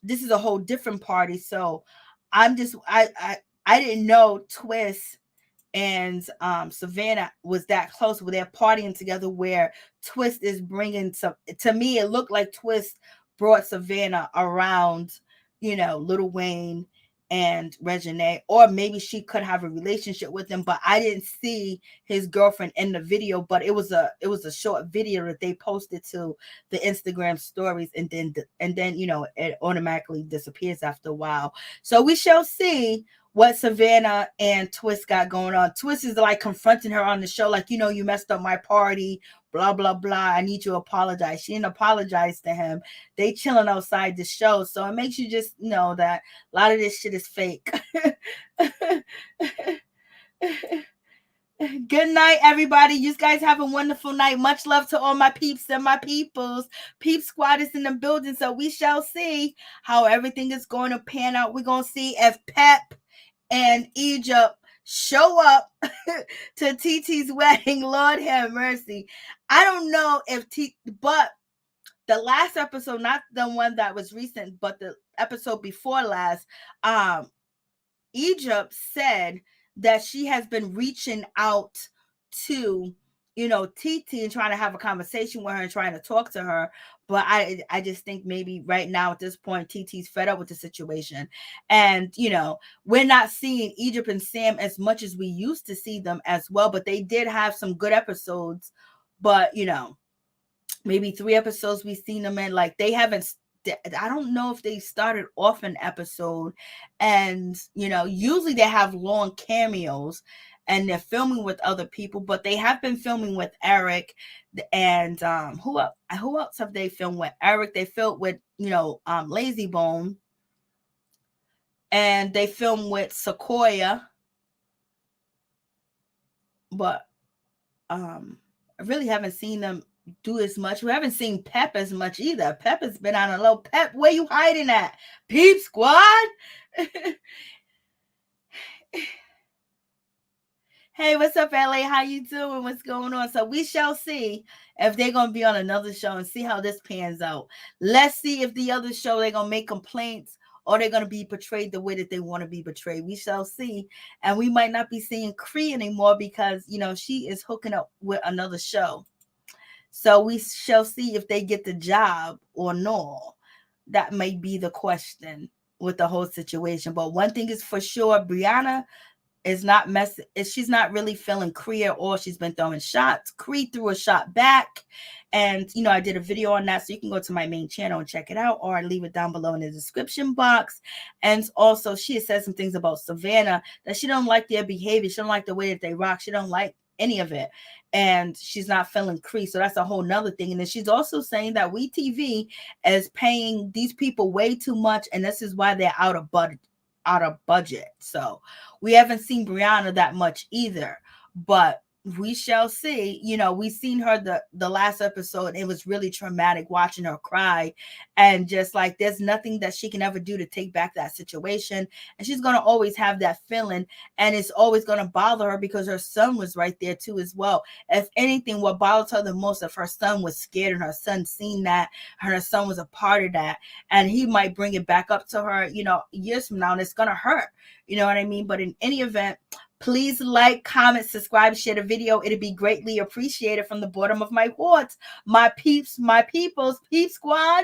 this is a whole different party. So I didn't know Twist and Savannah was that close, where they're partying together, where Twist is bringing some. To me, it looked like Twist brought Savannah around, Lil Wayne and Regine, or maybe she could have a relationship with him, but I didn't see his girlfriend in the video. But it was a short video that they posted to the Instagram stories, and then it automatically disappears after a while. So we shall see what Savannah and Twist got going on. Twist is like confronting her on the show, like, you messed up my party, blah, blah, blah. I need you to apologize. She didn't apologize to him. They chilling outside the show. So it makes you just know that a lot of this shit is fake. Good night, everybody. You guys have a wonderful night. Much love to all my peeps and my peoples. Peep Squad is in the building. So we shall see how everything is going to pan out. We're going to see if Pep and Egypt show up to TeeTee's wedding. Lord have mercy. I don't know if but the last episode, not the one that was recent, but the episode before last, Egypt said that she has been reaching out to, TeeTee and trying to have a conversation with her and trying to talk to her. But I just think maybe right now at this point, TeeTee's fed up with the situation. And, we're not seeing Egypt and Sam as much as we used to see them as well. But they did have some good episodes. But, maybe 3 episodes we've seen them in. Like, they haven't I don't know if they started off an episode, and usually they have long cameos and they're filming with other people, but they have been filming with Eric. And who else have they filmed with? Eric, they filmed with Lazy Bone, and they filmed with Sequoia, but I really haven't seen them do as much. We haven't seen Pep as much either. Pep has been on a low. Pep, where you hiding at? Peep Squad? Hey, what's up, LA? How you doing? What's going on? So we shall see if they're going to be on another show and see how this pans out. Let's see if the other show, they're going to make complaints or they're going to be portrayed the way that they want to be portrayed. We shall see. And we might not be seeing Cree anymore because, she is hooking up with another show. So we shall see if they get the job or no. That may be the question with the whole situation. But one thing is for sure, Briana is not she's not really feeling Cree at all. She's been throwing shots. Cree threw a shot back. And, I did a video on that. So you can go to my main channel and check it out, or leave it down below in the description box. And also she has said some things about Savannah that she don't like their behavior. She don't like the way that they rock. She don't like any of it. And she's not feeling Cree. So that's a whole nother thing. And then she's also saying that WeTV is paying these people way too much. And this is why they're out of budget. So we haven't seen Briana that much either, but we shall see. We seen her the last episode. It was really traumatic watching her cry, and just like there's nothing that she can ever do to take back that situation, and she's going to always have that feeling, and it's always going to bother her because her son was right there too as well. If anything, what bothers her the most, if her son was scared and her son seen that, and her son was a part of that, and he might bring it back up to her years from now, and it's going to hurt. You know what I mean? But in any event, please like, comment, subscribe, share the video. It'd be greatly appreciated from the bottom of my heart. My peeps, my peoples, Peep Squad.